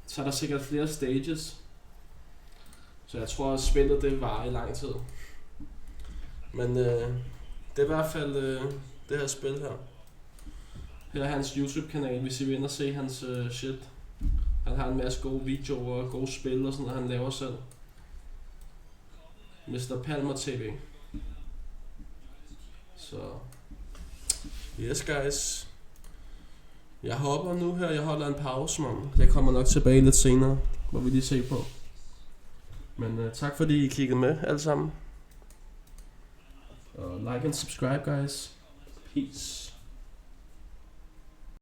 Så er der sikkert flere stages. Så jeg tror, at spillet det varer i lang tid. Men det er i hvert fald det her spil her. Her er hans YouTube-kanal, hvis I vil ind og se hans shit. Han har en masse gode videoer og gode spil og sådan noget, han laver selv. Mr. Palmer TV. Så yes guys. Jeg hopper nu her, jeg holder en pause, man. Jeg kommer nok tilbage lidt senere, hvor vi lige se på. Men tak fordi I kiggede med alle sammen. Og like and subscribe guys. Peace.